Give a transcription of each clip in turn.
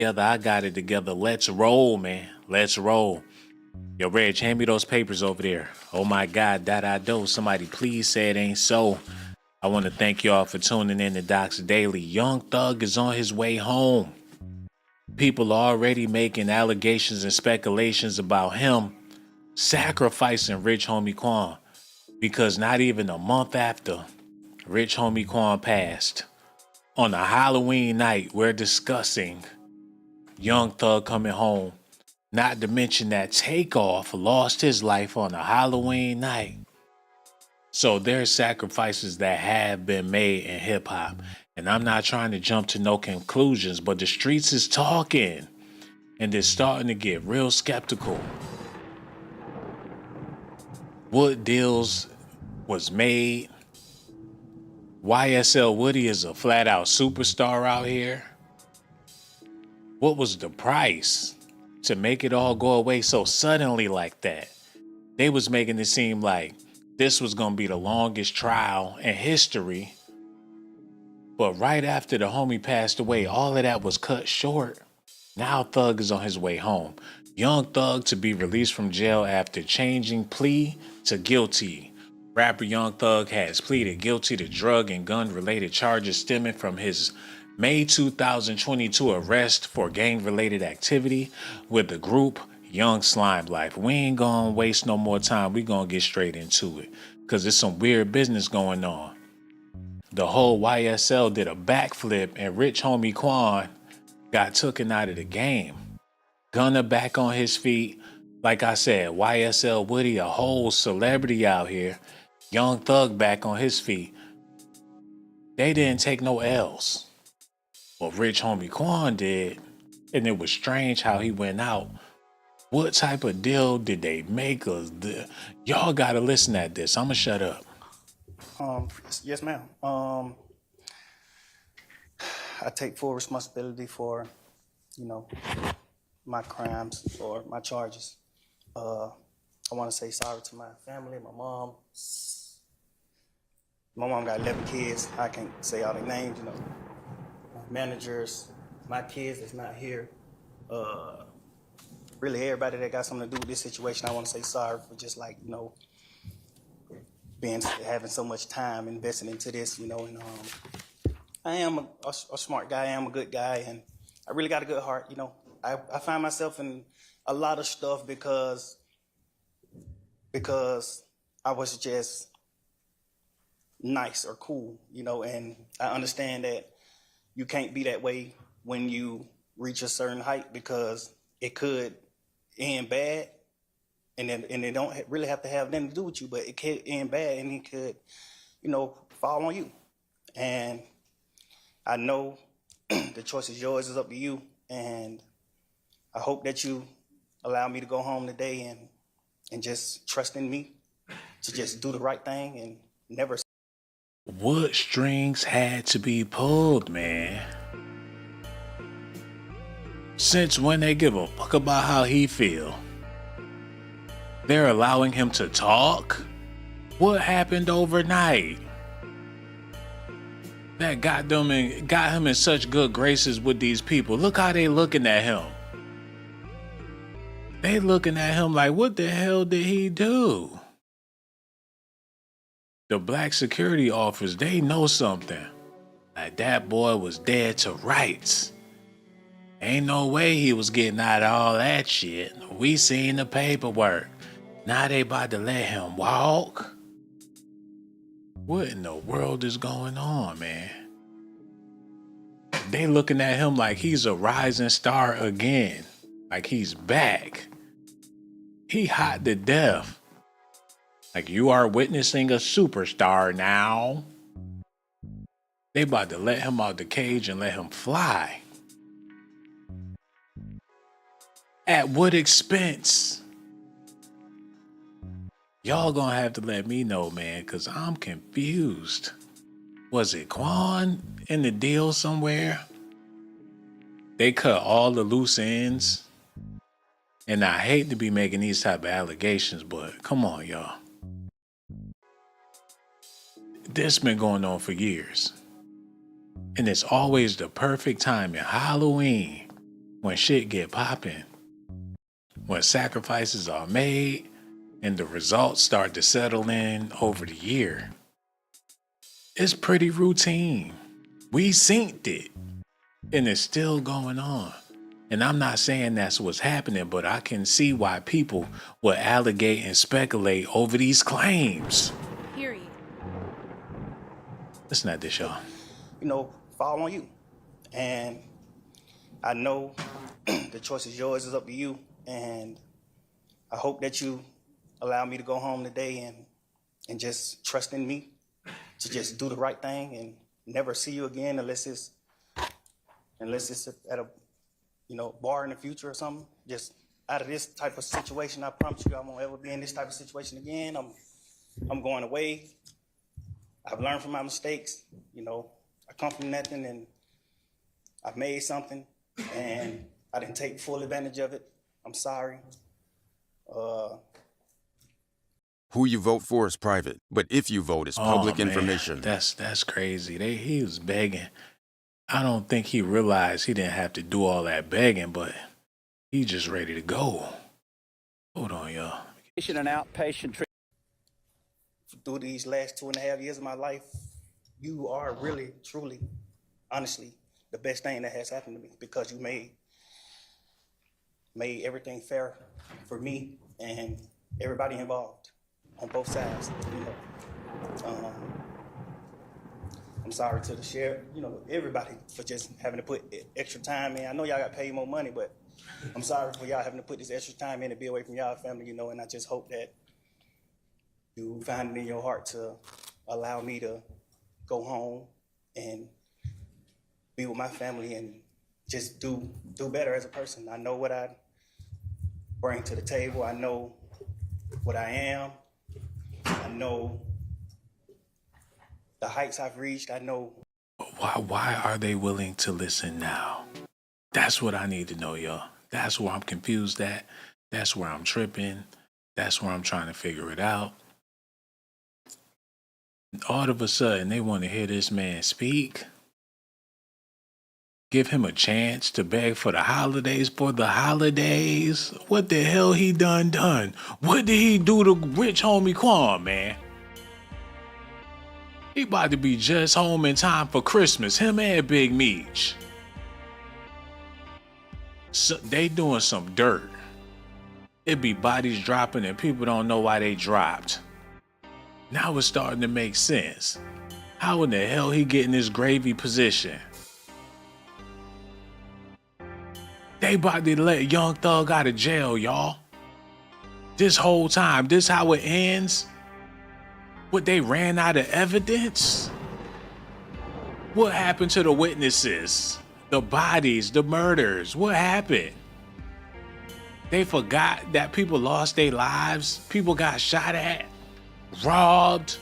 Together, I got it together. Let's roll, man. Let's roll. Yo, Reg, hand me those papers over there. Oh my God, that I do. Somebody please say it ain't so. I want to thank y'all for tuning in to Docs Daily. Young Thug is on his way home. People are already making allegations and speculations about him sacrificing Rich Homie Quan because not even a month after Rich Homie Quan passed, on a Halloween night, we're discussing Young Thug coming home. Not to mention that Takeoff lost his life on a Halloween night. So there's sacrifices that have been made in hip hop. And I'm not trying to jump to no conclusions, but the streets is talking. And it's starting to get real skeptical. What deals was made? YSL Woody is a flat out superstar out here. What was the price to make it all go away so suddenly like that? They was making it seem like this was gonna be the longest trial in history. But right after the homie passed away, all of that was cut short. Now Thug is on his way home. Young Thug to be released from jail after changing plea to guilty. Rapper Young Thug has pleaded guilty to drug and gun related charges stemming from his May 2022 arrest for gang related activity with the group Young Slime Life. We ain't gonna waste no more time. We gonna get straight into it because there's some weird business going on. The whole YSL did a backflip and Rich Homie Quan got taken out of the game. Gunna back on his feet. Like I said, YSL Woody, a whole celebrity out here. Young Thug back on his feet. They didn't take no L's. But Rich Homie Quan did. And it was strange how he went out. What type of deal did they make us? Y'all gotta listen at this. I'ma shut up. Yes, ma'am. I take full responsibility for, my crimes or my charges. I want to say sorry to my family, my mom. My mom got 11 kids. I can't say all their names, my managers, my kids that's not here. Really everybody that got something to do with this situation, I want to say sorry for just having so much time invested into this, and I am a smart guy, I am a good guy, and I really got a good heart, I find myself in a lot of stuff because I was just nice or cool, and I understand that you can't be that way when you reach a certain height because it could end bad, and it don't really have to have nothing to do with you, but it could end bad and it could, fall on you. And I know the choice is yours, it's up to you, and I hope that you allow me to go home today and just trust in me to just do the right thing and never. What strings had to be pulled, man? Since when they give a fuck about how he feel? They're allowing him to talk? What happened overnight that got him in such good graces with these people? Look how they looking at him. They looking at him like, what the hell did he do? The black security officers, they know something. Like that boy was dead to rights. Ain't no way he was getting out of all that shit. We seen the paperwork. Now they about to let him walk? What in the world is going on, man? They looking at him like he's a rising star again. Like he's back. He hot to death. Like you are witnessing a superstar now. They about to let him out the cage and let him fly. At what expense? Y'all gonna have to let me know, man, cause I'm confused. Was it Quan in the deal somewhere? They cut all the loose ends. And I hate to be making these type of allegations, but come on, y'all. This been going on for years. And it's always the perfect time in Halloween when shit get popping, when sacrifices are made and the results start to settle in over the year, it's pretty routine. We synced it and it's still going on. And I'm not saying that's what's happening, but I can see why people would allegate and speculate over these claims. Period. Listen at this, y'all. Fall on you. And I know the choice is yours, it's up to you. And I hope that you allow me to go home today and just trust in me to just do the right thing and never see you again unless it's at a bar in the future or something. Just out of this type of situation, I promise you I won't ever be in this type of situation again. I'm going away. I've learned from my mistakes. I come from nothing and I've made something and I didn't take full advantage of it. I'm sorry. Who you vote for is private, but if you vote, it's public information. That's crazy. He was begging. I don't think he realized he didn't have to do all that begging, but he just ready to go. Hold on, y'all. An outpatient treatment. Through these last 2.5 years of my life, you are really, truly, honestly, the best thing that has happened to me because you made everything fair for me and everybody involved on both sides. I'm sorry to the sheriff, everybody for just having to put extra time in. I know y'all got paid more money, but I'm sorry for y'all having to put this extra time in to be away from y'all family, and I just hope that you find it in your heart to allow me to go home and be with my family and just do better as a person. I know what I bring to the table. I know what I am. I know the heights I've reached. I know. Why are they willing to listen now? That's what I need to know, y'all. That's where I'm confused at. That's where I'm tripping. That's where I'm trying to figure it out. All of a sudden, they want to hear this man speak. Give him a chance to beg for the holidays. For the holidays? What the hell he done? What did he do to rich homie Quan, man? He about to be just home in time for Christmas. Him and Big Meech. So they doing some dirt. It be bodies dropping and people don't know why they dropped. Now it's starting to make sense. How in the hell he get in this gravy position? They about to let Young Thug out of jail, y'all. This whole time, this how it ends? What, they ran out of evidence? What happened to the witnesses? The bodies, the murders, what happened? They forgot that people lost their lives, people got shot at, robbed.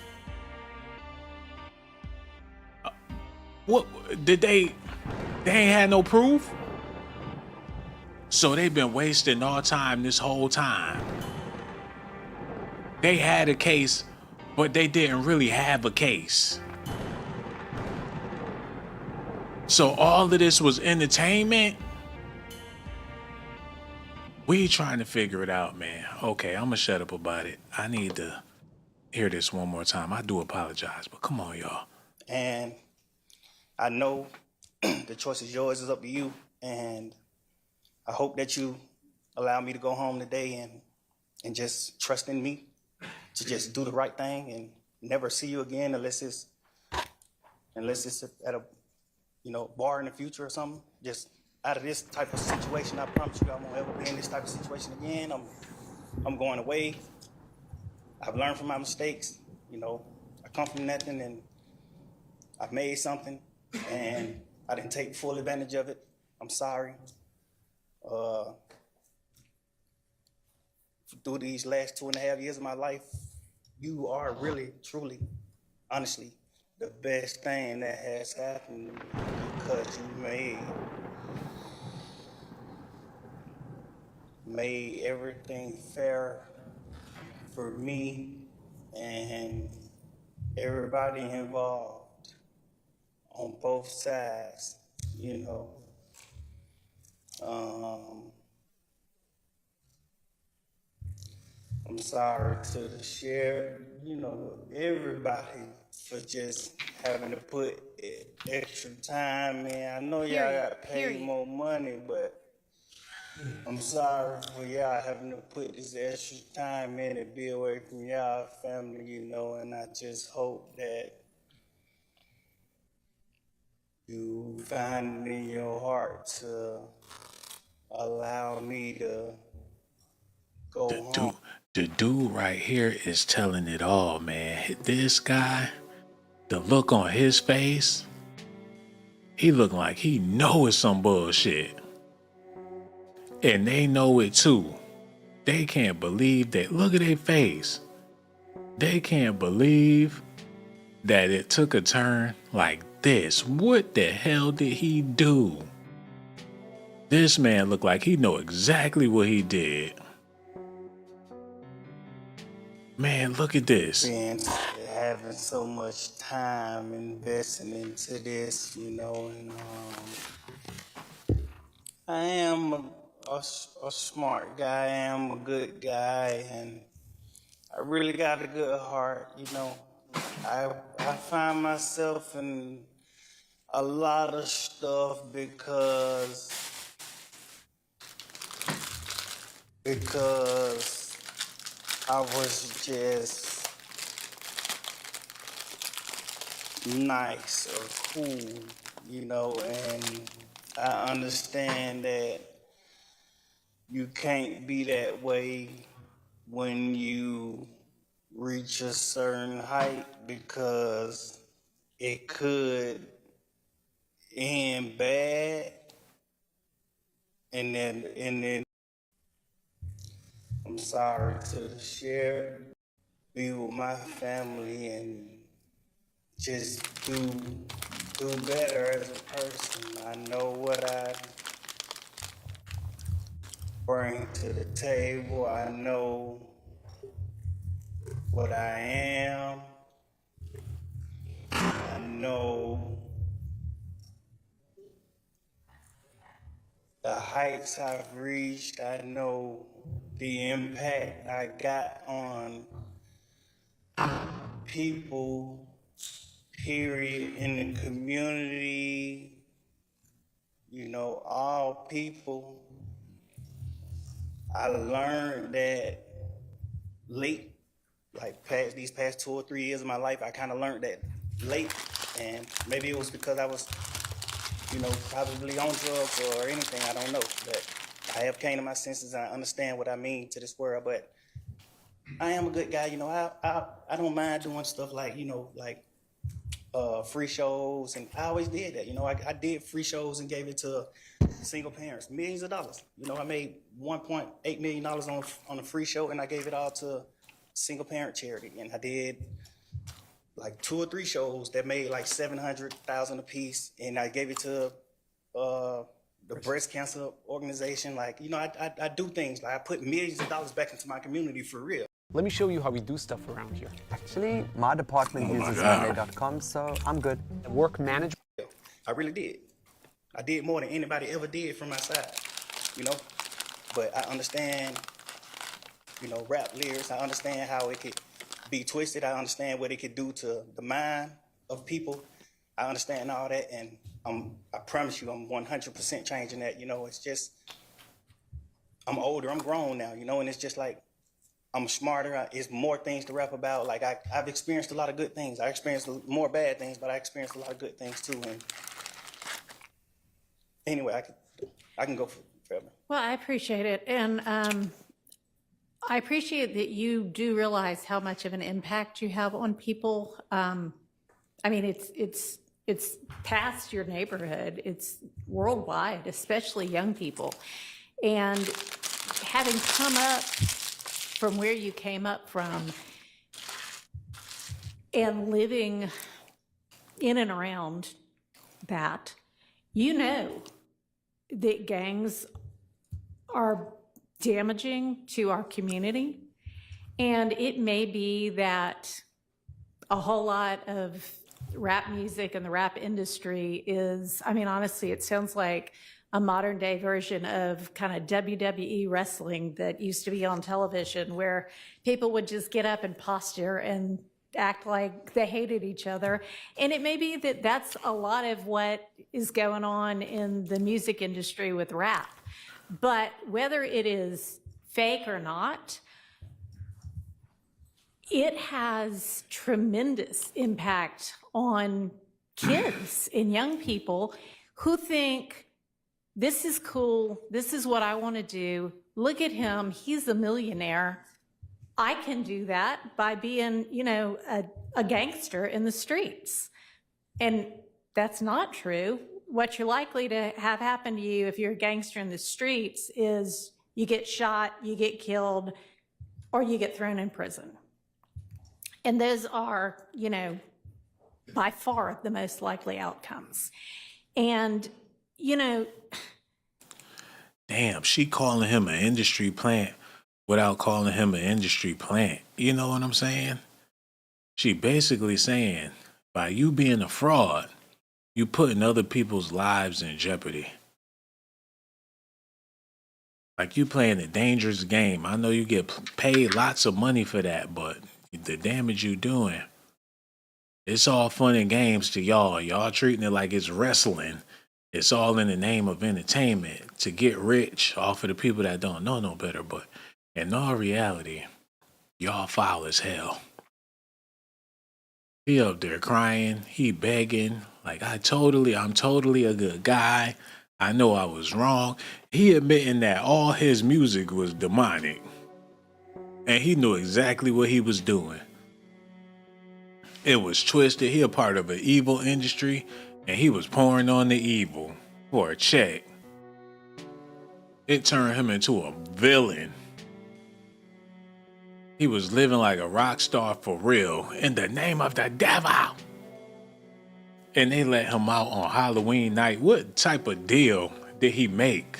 What, did they ain't had no proof? So they've been wasting our time this whole time. They had a case, but they didn't really have a case. So all of this was entertainment? We trying to figure it out, man. Okay, I'm gonna shut up about it. I need to hear this one more time. I do apologize, but come on, y'all. And I know the choice is yours, it's up to you. And I hope that you allow me to go home today and just trust in me to just do the right thing and never see you again unless it's at a bar in the future or something. Just out of this type of situation, I promise you I won't ever be in this type of situation again. I'm going away. I've learned from my mistakes. I come from nothing and I've made something and I didn't take full advantage of it. I'm sorry. Through these last 2.5 years of my life, you are really, truly, honestly, the best thing that has happened to me because you made everything fair for me and everybody involved on both sides, I'm sorry to the sheriff, everybody for just having to put extra time in. I know y'all got paid more money, but I'm sorry for y'all having to put this extra time in to be away from y'all family, and I just hope that you find it in your heart to allow me to go The home. dude, the dude right here is telling it all, man. This guy, the look on his face, he look like he know it's some bullshit. And they know it too. They can't believe that. Look at their face. They can't believe that it took a turn like this. What the hell did he do? This man looked like he know exactly what he did. Man, look at this. Being having so much time investing into this, and I am a smart guy. I am a good guy, and I really got a good heart. I find myself in a lot of stuff because I was just nice or cool, and I understand that you can't be that way when you reach a certain height because it could end bad, and then I'm sorry to the sheriff, be with my family and just do better as a person. I know what I bring to the table. I know what I am. I know the heights I've reached. I know the impact I got on people, period, in the community, all people. I learned that late, like these past 2 or 3 years of my life, I kind of learned that late, and maybe it was because I was, probably on drugs or anything, I don't know, but I have came to my senses and I understand what I mean to this world, but I am a good guy, I don't mind doing stuff like, free shows, and I always did that, I did free shows and gave it to single parents, millions of dollars. I made $1.8 million on a free show, and I gave it all to single parent charity, and I did like 2 or 3 shows that made like $700,000 a piece, and I gave it to the breast cancer organization. Like, I do things, like I put millions of dollars back into my community for real. Let me show you how we do stuff around here. Actually, my department uses monday.com, so I'm good. Work management. I really did. I did more than anybody ever did from my side, but I understand, rap lyrics. I understand how it could be twisted. I understand what it could do to the mind of people. I understand all that, and I promise you, I'm 100% changing that. It's just, I'm older, I'm grown now, and it's just like, I'm smarter. It's more things to rap about. Like I've experienced a lot of good things. I experienced more bad things, but I experienced a lot of good things too. And anyway, I can go forever. Well, I appreciate it, and I appreciate that you do realize how much of an impact you have on people. I mean, it's past your neighborhood. It's worldwide, especially young people, and having come up from where you came up from and living in and around that, that gangs are damaging to our community. And it may be that a whole lot of rap music and the rap industry is, I mean, honestly, it sounds like a modern day version of kind of WWE wrestling that used to be on television, where people would just get up and posture and act like they hated each other. And it may be that that's a lot of what is going on in the music industry with rap. But whether it is fake or not, it has tremendous impact on kids and young people who think, this is cool, this is what I want to do. Look at him, he's a millionaire. I can do that by being, a gangster in the streets. And that's not true. What you're likely to have happen to you if you're a gangster in the streets is you get shot, you get killed, or you get thrown in prison. And those are, by far the most likely outcomes. And, Damn, she calling him an industry plant without calling him an industry plant. You know what I'm saying? She basically saying, by you being a fraud, you putting other people's lives in jeopardy. Like, you playing a dangerous game. I know you get paid lots of money for that, but the damage you doing, it's all fun and games to y'all. Y'all treating it like it's wrestling. It's all in the name of entertainment to get rich off of the people that don't know no better. But in all reality, y'all foul as hell. He up there crying, he begging, like, I'm totally a good guy. I know I was wrong. He admitting that all his music was demonic. And he knew exactly what he was doing. It was twisted. He a part of an evil industry, and he was pouring on the evil for a check. It turned him into a villain. He was living like a rock star for real, in the name of the devil. And they let him out on Halloween night. What type of deal did he make?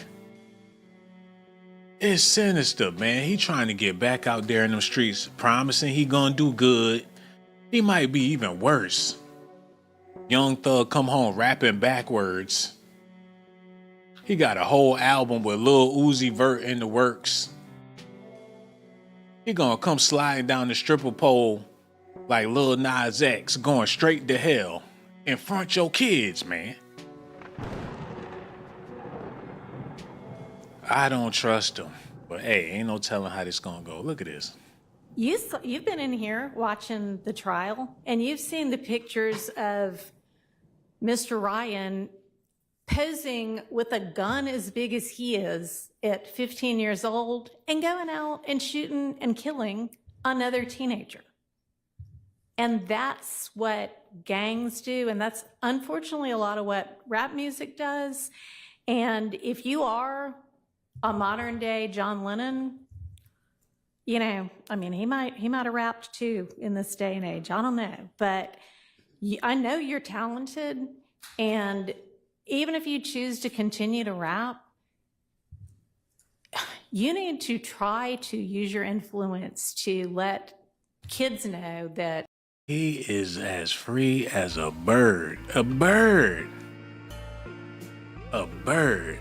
It's sinister, man. He trying to get back out there in them streets, promising he gonna do good. He might be even worse. Young Thug come home rapping backwards. He got a whole album with Lil Uzi Vert in the works. He gonna come sliding down the stripper pole like Lil Nas X, going straight to hell in front of your kids, man. I don't trust him, but hey, ain't no telling how this gonna go. Look at this. You've been in here watching the trial, and you've seen the pictures of Mr. Ryan posing with a gun as big as he is at 15 years old and going out and shooting and killing another teenager. And that's what gangs do, and that's unfortunately a lot of what rap music does. And if you are a modern day John Lennon, he might have rapped too in this day and age. I don't know, but I know you're talented, and even if you choose to continue to rap, you need to try to use your influence to let kids know that he is as free as a bird. A bird. A bird.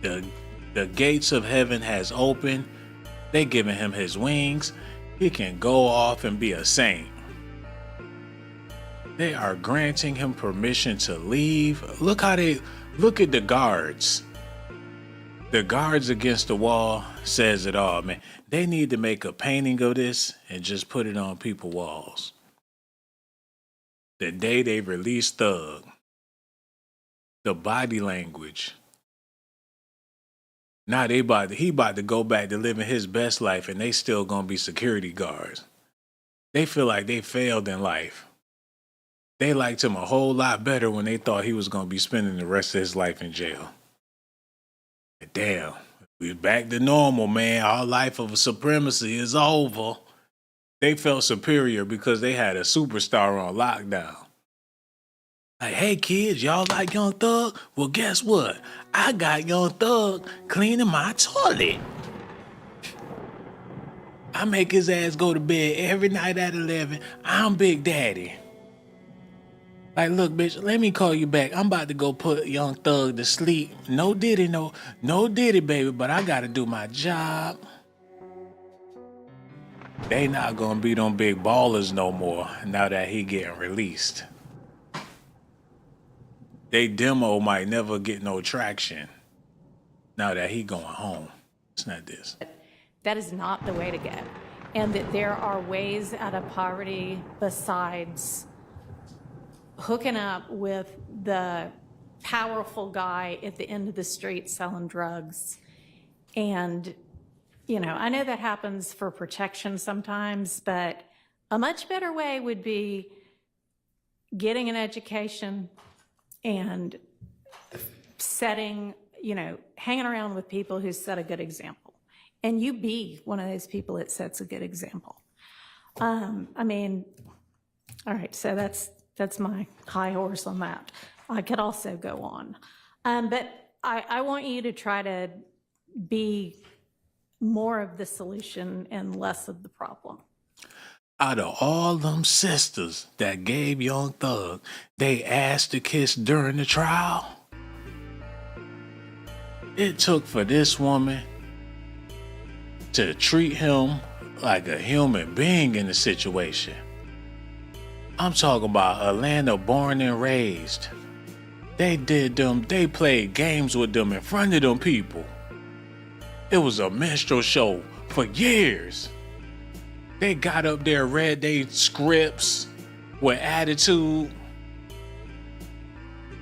The gates of heaven has opened. They giving him his wings. He can go off and be a saint. They are granting him permission to leave. Look at the guards. The guards against the wall says it all, man. They need to make a painting of this and just put it on people's walls. The day they release Thug, the body language. Now he about to go back to living his best life, and they still gonna be security guards. They feel like they failed in life. They liked him a whole lot better when they thought he was gonna be spending the rest of his life in jail. But damn, we're back to normal, man. Our life of supremacy is over. They felt superior because they had a superstar on lockdown. Like, hey kids, y'all like Young Thug? Well, guess what? I got Young Thug cleaning my toilet. I make his ass go to bed every night at 11. I'm Big Daddy. Like, look, bitch, let me call you back. I'm about to go put Young Thug to sleep. No diddy, no diddy, baby, but I gotta do my job. They not gonna be them big ballers no more now that he getting released. They demo might never get no traction now that he going home. It's not this. That is not the way to go. And that there are ways out of poverty besides hooking up with the powerful guy at the end of the street selling drugs. And, you know, I know that happens for protection sometimes, but a much better way would be getting an education and setting, you know, hanging around with people who set a good example. And you be one of those people that sets a good example. I mean, all right, so that's my high horse on that. I could also go on. But I want you to try to be more of the solution and less of the problem. Out of all them sisters that gave Young Thug, they asked to kiss during the trial. It took for this woman to treat him like a human being in the situation. I'm talking about Atlanta born and raised. They played games with them in front of them people. It was a minstrel show for years. They got up there, read their scripts with attitude,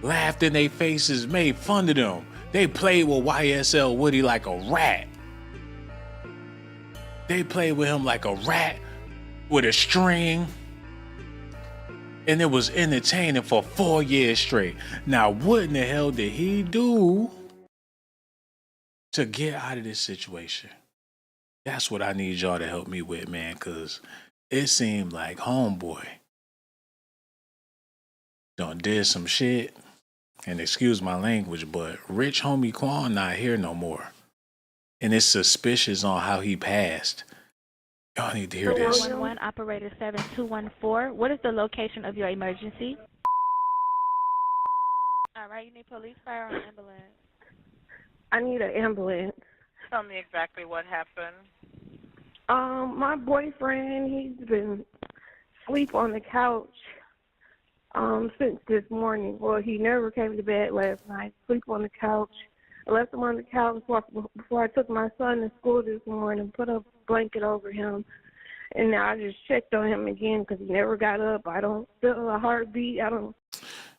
laughed in their faces, made fun of them. They played with YSL Woody like a rat. They played with him like a rat with a string. And it was entertaining for 4 years straight. Now, what in the hell did he do to get out of this situation? That's what I need y'all to help me with, man, because it seemed like homeboy done did some shit. And excuse my language, but rich homie Quan not here no more. And it's suspicious on how he passed. Y'all need to hear this. 411 operator 7214. What is the location of your emergency? All right, you need police, fire, or ambulance? I need an ambulance. Tell me exactly what happened. My boyfriend, he's been asleep on the couch since this morning. Well, he never came to bed last night. Sleep on the couch. I left him on the couch before I took my son to school this morning, put a blanket over him. And now I just checked on him again because he never got up. I don't feel a heartbeat.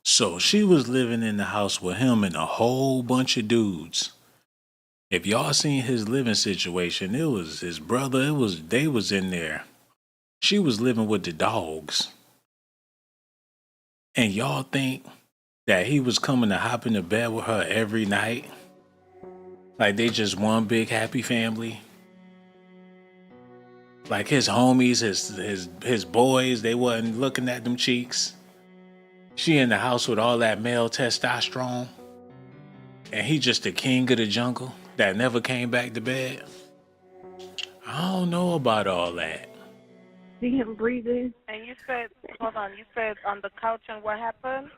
So she was living in the house with him and a whole bunch of dudes. If y'all seen his living situation, it was his brother. They was in there. She was living with the dogs. And y'all think that he was coming to hop into bed with her every night? Like they just one big happy family? Like his homies, his boys, they wasn't looking at them cheeks. She in the house with all that male testosterone. And he just the king of the jungle that never came back to bed. I don't know about all that. See him breathing. And you said, hold on, you said on the couch and what happened?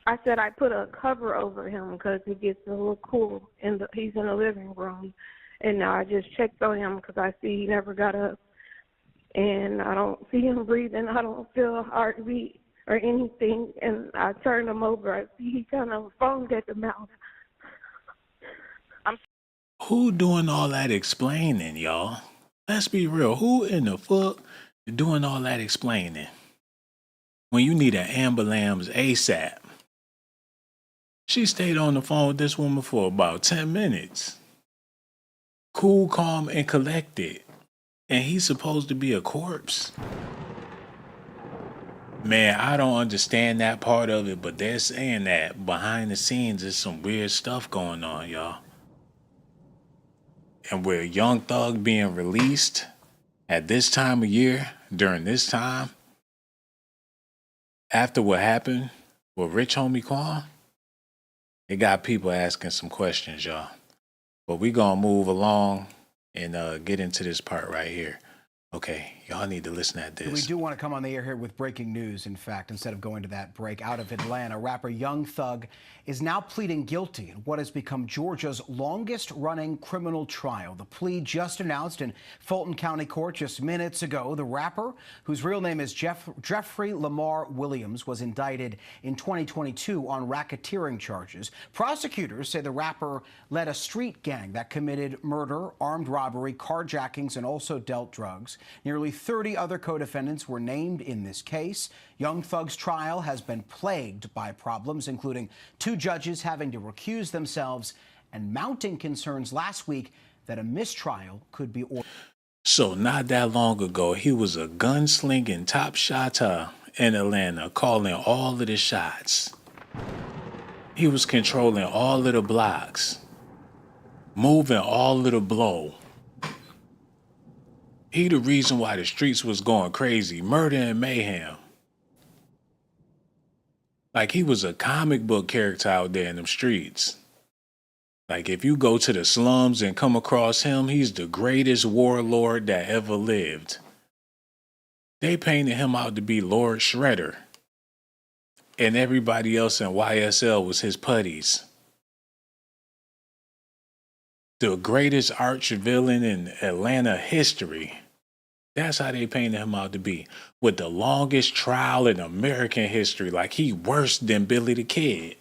I said I put a cover over him because it gets a little cool. He's in the living room. And now I just checked on him because I see he never got up. And I don't see him breathing. I don't feel a heartbeat or anything. And I turned him over. I see he kind of foamed at the mouth. Who doing all that explaining, y'all? Let's be real. Who in the fuck doing all that explaining when you need an ambulance ASAP? She stayed on the phone with this woman for about 10 minutes. Cool, calm, and collected. And he's supposed to be a corpse. Man, I don't understand that part of it, but they're saying that behind the scenes there's some weird stuff going on, y'all. And with Young Thug being released at this time of year, during this time, after what happened with Rich Homie Quan, it got people asking some questions, y'all. But we gonna move along and get into this part right here. Okay, y'all need to listen at this. We do want to come on the air here with breaking news, in fact, instead of going to that break. Out of Atlanta, rapper Young Thug is now pleading guilty in what has become Georgia's longest-running criminal trial. The plea just announced in Fulton County Court just minutes ago. The rapper, whose real name is Jeffrey Lamar Williams, was indicted in 2022 on racketeering charges. Prosecutors say the rapper led a street gang that committed murder, armed robbery, carjackings, and also dealt drugs. Nearly 30 other co-defendants were named in this case. Young Thug's trial has been plagued by problems, including 2 judges having to recuse themselves and mounting concerns last week that a mistrial could be ordered. So not that long ago, he was a gunslinging top shotter in Atlanta, calling all of the shots. He was controlling all of the blocks, moving all of the blow. He the reason why the streets was going crazy, murder and mayhem. Like he was a comic book character out there in them streets. Like if you go to the slums and come across him, he's the greatest warlord that ever lived. They painted him out to be Lord Shredder. And everybody else in YSL was his putties. The greatest arch villain in Atlanta history. That's how they painted him out to be. With the longest trial in American history. Like he worse than Billy the Kid.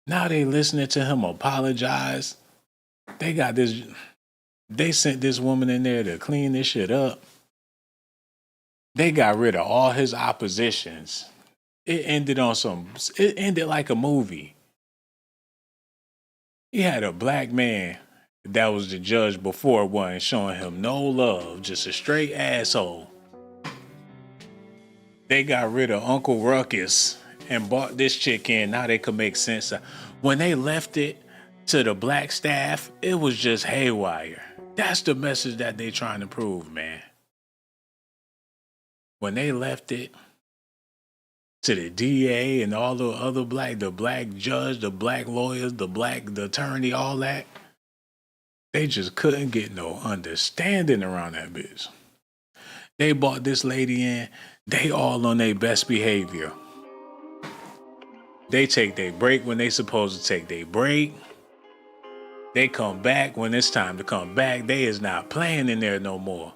Now they listening to him apologize. They sent this woman in there to clean this shit up. They got rid of all his oppositions. It ended like a movie. He had a black man that was the judge before wasn't showing him no love, just a straight asshole. They got rid of Uncle Ruckus and brought this chick in. Now they could make sense of. When they left it to the black staff, it was just haywire. That's the message that they trying to prove, man. When they left it to the DA and all the other the black judge, the black lawyers, the attorney, all that, they just couldn't get no understanding around that bitch. They brought this lady in, they all on their best behavior. They take their break when they supposed to take their break. They come back when it's time to come back. They is not playing in there no more.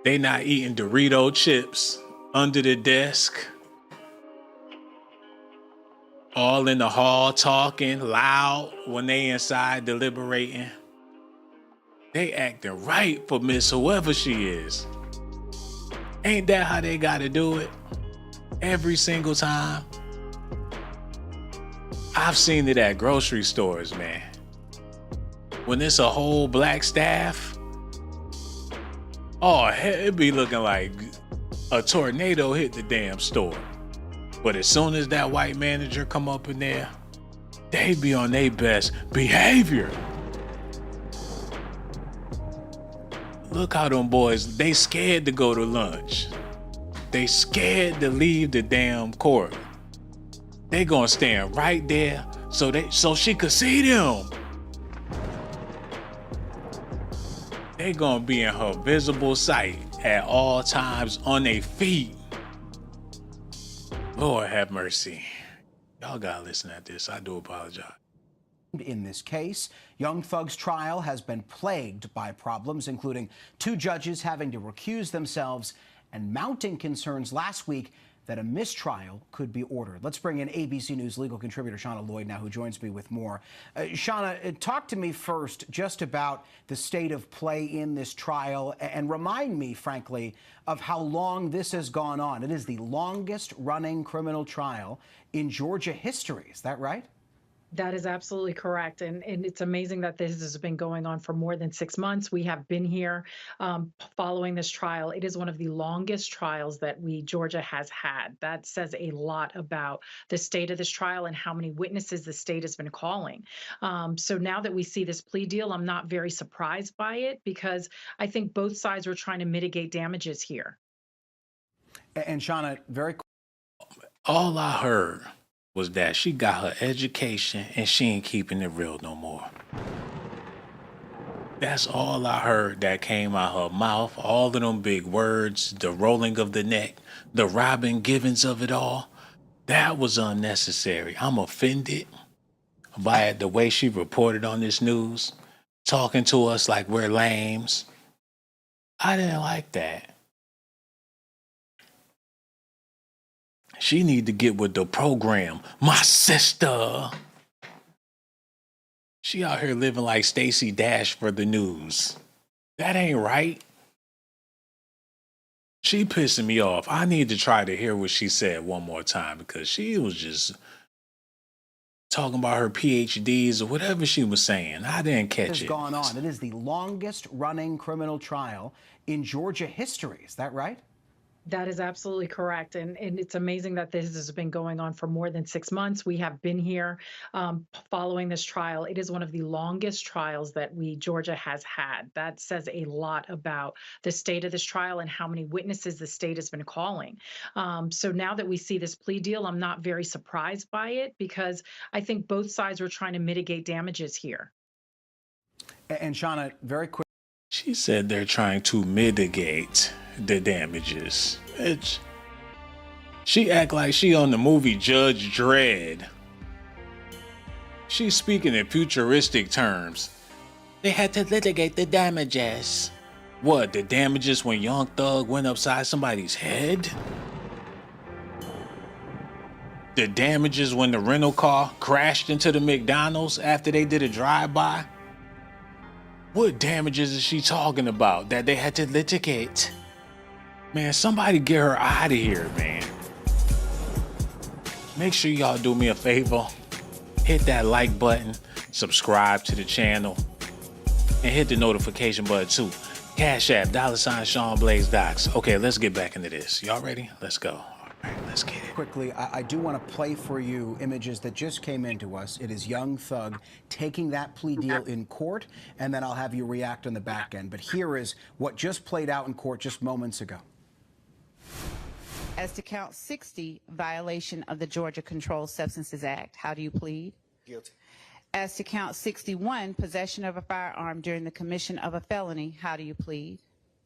They not eating Dorito chips under the desk. All in the hall talking loud when they inside deliberating. They acting right for Miss whoever she is. Ain't that how they gotta do it? Every single time. I've seen it at grocery stores, man. When it's a whole black staff, oh, it be looking like a tornado hit the damn store. But as soon as that white manager come up in there, they be on their best behavior. Look how them boys, they scared to go to lunch. They scared to leave the damn court. They gonna stand right there so she could see them. They gonna be in her visible sight at all times on their feet. Lord have mercy. Y'all gotta listen at this. I do apologize. In this case, Young Thug's trial has been plagued by problems, including 2 judges having to recuse themselves and mounting concerns last week that a mistrial could be ordered. Let's bring in ABC News legal contributor Shauna Lloyd now, who joins me with more. Shauna, talk to me first just about the state of play in this trial and remind me, frankly, of how long this has gone on. It is the longest running criminal trial in Georgia history. Is that right? That is absolutely correct. And it's amazing that this has been going on for more than 6 months. We have been here following this trial. It is one of the longest trials that Georgia has had. That says a lot about the state of this trial and how many witnesses the state has been calling. So now that we see this plea deal, I'm not very surprised by it because I think both sides were trying to mitigate damages here. And Shauna, all I heard was that she got her education and she ain't keeping it real no more. That's all I heard that came out her mouth. All of them big words, the rolling of the neck, the Robin Givens of it all. That was unnecessary. I'm offended by the way she reported on this news, talking to us like we're lames. I didn't like that. She need to get with the program. My sister. She out here living like Stacey Dash for the news. That ain't right. She pissing me off. I need to try to hear what she said one more time because she was just talking about her PhDs or whatever she was saying. I didn't catch Has it. gone on. It is the longest running criminal trial in Georgia history. Is that right? That is absolutely correct. And it's amazing that this has been going on for more than 6 months. We have been here following this trial. It is one of the longest trials that Georgia has had. That says a lot about the state of this trial and how many witnesses the state has been calling. So now that we see this plea deal, I'm not very surprised by it because I think both sides were trying to mitigate damages here. And Shauna, very quick. She said they're trying to mitigate the damages. Bitch. She act like she on the movie Judge Dredd. She's speaking in futuristic terms. They had to litigate the damages. What, the damages when Young Thug went upside somebody's head? The damages when the rental car crashed into the McDonald's after they did a drive-by? What damages is she talking about that they had to litigate? Man, somebody get her out of here, man. Make sure y'all do me a favor. Hit that like button, subscribe to the channel, and hit the notification button too. Cash App, $ Sean Blaze Docs. Okay, let's get back into this. Y'all ready? Let's go. All right, let's get it. Quickly, I do want to play for you images that just came into us. It is Young Thug taking that plea deal in court, and then I'll have you react on the back end. But here is what just played out in court just moments ago. As to count 60, violation of the Georgia Controlled Substances Act, how do you plead? Guilty. As to count 61, possession of a firearm during the commission of a felony, how do you plead?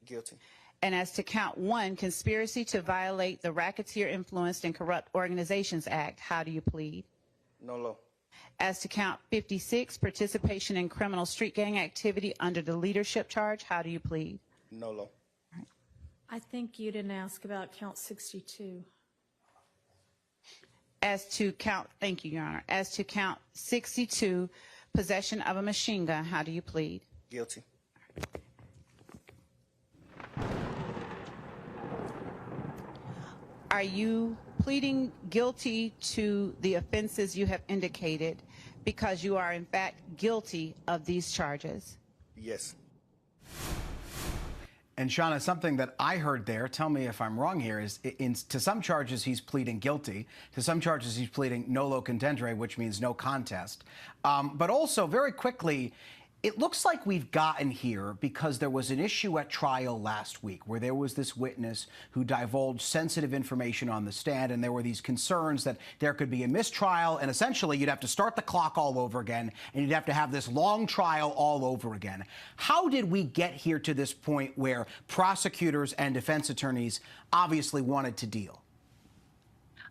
Guilty. And as to count 1, conspiracy to violate the Racketeer Influenced and Corrupt Organizations Act, how do you plead? No law. As to count 56, participation in criminal street gang activity under the leadership charge, how do you plead? No law. I think you didn't ask about count 62. As to count, thank you, Your Honor. As to count 62, possession of a machine gun, how do you plead? Guilty. Are you pleading guilty to the offenses you have indicated because you are in fact guilty of these charges? Yes. And Shauna, something that I heard there, tell me if I'm wrong here, is to some charges he's pleading guilty, to some charges he's pleading nolo contendere, which means no contest. But also, very quickly, it looks like we've gotten here because there was an issue at trial last week where there was this witness who divulged sensitive information on the stand, and there were these concerns that there could be a mistrial, and essentially you'd have to start the clock all over again, and you'd have to have this long trial all over again. How did we get here to this point where prosecutors and defense attorneys obviously wanted to deal?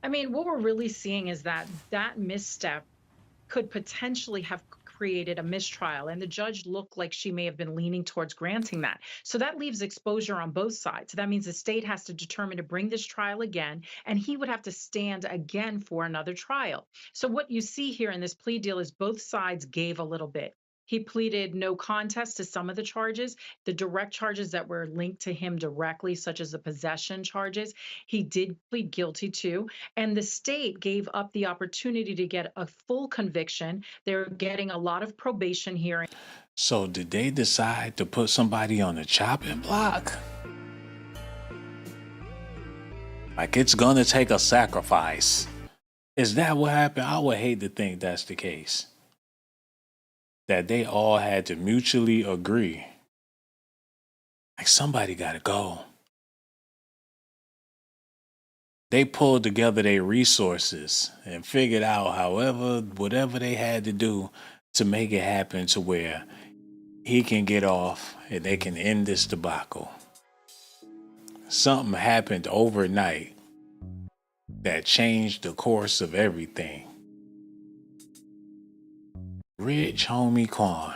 I mean, what we're really seeing is that misstep could potentially have created a mistrial, and the judge looked like she may have been leaning towards granting that. So that leaves exposure on both sides. So that means the state has to determine to bring this trial again, and he would have to stand again for another trial. So what you see here in this plea deal is both sides gave a little bit. He pleaded no contest to some of the charges. The direct charges that were linked to him directly, such as the possession charges, he did plead guilty to. And the state gave up the opportunity to get a full conviction. They're getting a lot of probation hearing. So did they decide to put somebody on the chopping block? Like it's gonna take a sacrifice. Is that what happened? I would hate to think that's the case. That they all had to mutually agree. Like somebody gotta go. They pulled together their resources and figured out whatever they had to do to make it happen to where he can get off and they can end this debacle. Something happened overnight that changed the course of everything. Rich Homie Quan.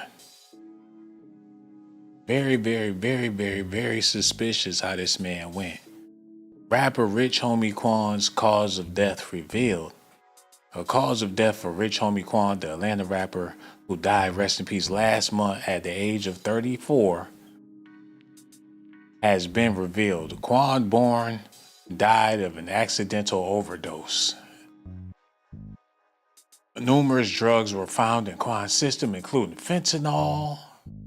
Very, very, very, very, very suspicious how this man went. Rapper Rich Homie Quan's cause of death revealed. A cause of death for Rich Homie Quan, the Atlanta rapper who died, rest in peace, last month at the age of 34, has been revealed. Quan Born died of an accidental overdose. Numerous drugs were found in Quan's system, including fentanyl,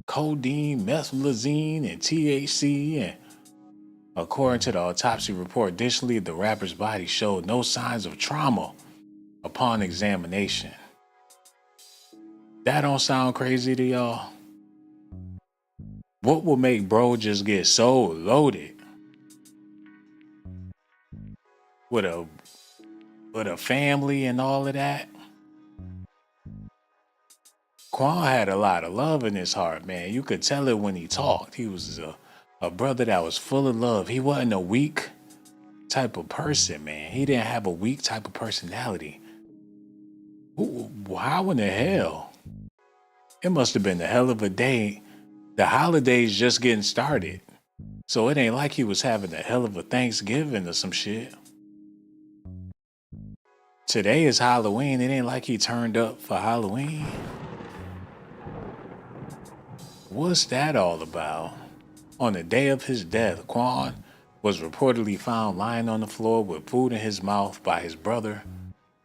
codeine, methylazine, and THC. And according to the autopsy report, additionally, the rapper's body showed no signs of trauma upon examination. That don't sound crazy to y'all? What will make bro just get so loaded with a family and all of that? Quan had a lot of love in his heart, man. You could tell it when he talked. He was a brother that was full of love. He wasn't a weak type of person, man. He didn't have a weak type of personality. How in the hell? It must have been a hell of a day. The holidays just getting started. So it ain't like he was having a hell of a Thanksgiving or some shit. Today is Halloween. It ain't like he turned up for Halloween. What's that all about? On the day of his death, Quan was reportedly found lying on the floor with food in his mouth by his brother.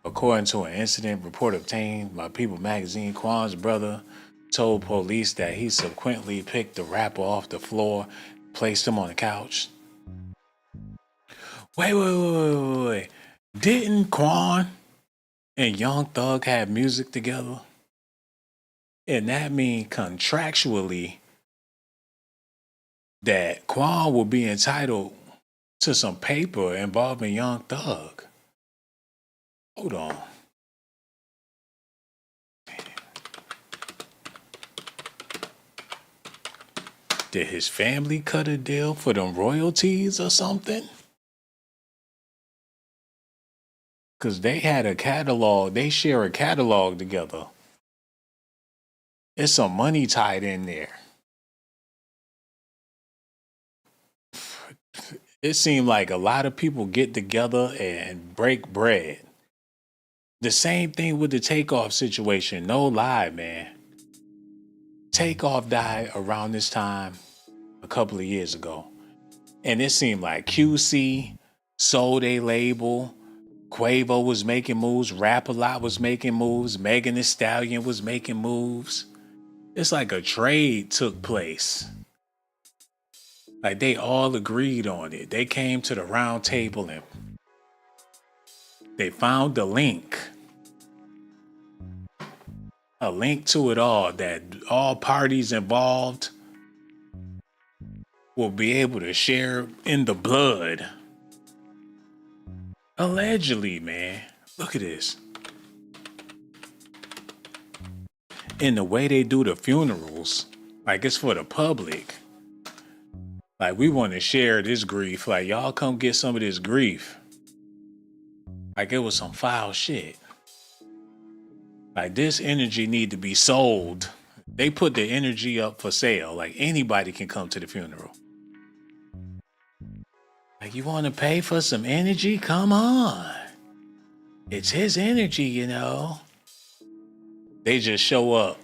According to an incident report obtained by People magazine, Quan's brother told police that he subsequently picked the rapper off the floor, placed him on the couch. Wait. Didn't Quan and Young Thug have music together? And that means contractually that Quan will be entitled to some paper involving Young Thug. Hold on. Did his family cut a deal for them royalties or something? Because they had a catalog, they share a catalog together. There's some money tied in there. It seemed like a lot of people get together and break bread. The same thing with the Takeoff situation. No lie, man. Takeoff died around this time a couple of years ago. And it seemed like QC sold a label. Quavo was making moves. Rap-A-Lot was making moves. Megan Thee Stallion was making moves. It's like a trade took place. Like they all agreed on it. They came to the round table and they found the link. A link to it all that all parties involved will be able to share in the blood. Allegedly, man. Look at this. In the way they do the funerals, like it's for the public. Like we want to share this grief. Like y'all come get some of this grief. Like it was some foul shit. Like this energy need to be sold. They put the energy up for sale. Like anybody can come to the funeral. Like you want to pay for some energy? Come on. It's his energy, you know. They just show up.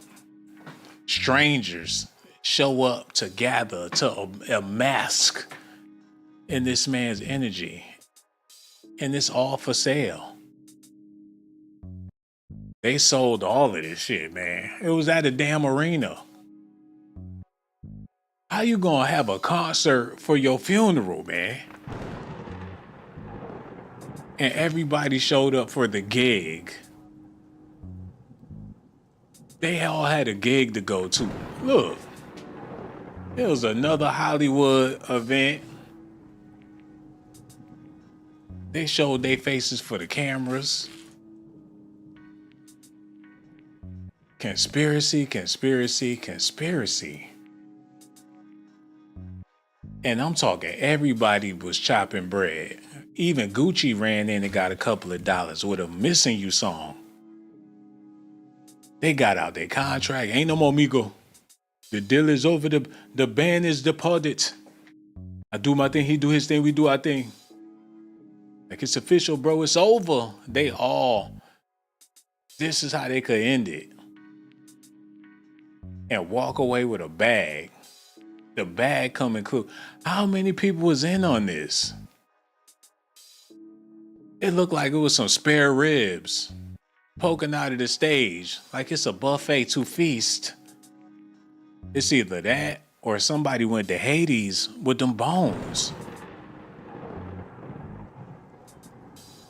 Strangers show up to gather, to amass in this man's energy. And it's all for sale. They sold all of this shit, man. It was at a damn arena. How you gonna have a concert for your funeral, man? And everybody showed up for the gig. They all had a gig to go to. Look, it was another Hollywood event. They showed their faces for the cameras. Conspiracy, conspiracy, conspiracy. And I'm talking everybody was chopping bread. Even Gucci ran in and got a couple of dollars with a Missing You song. They got out their contract. Ain't no more Migo. The deal is over. The band is departed. I do my thing. He do his thing. We do our thing. Like, it's official, bro. It's over. This is how they could end it. And walk away with a bag. The bag come include. How many people was in on this? It looked like it was some spare ribs poking out of the stage. Like it's a buffet to feast. It's either that or somebody went to Hades with them bones.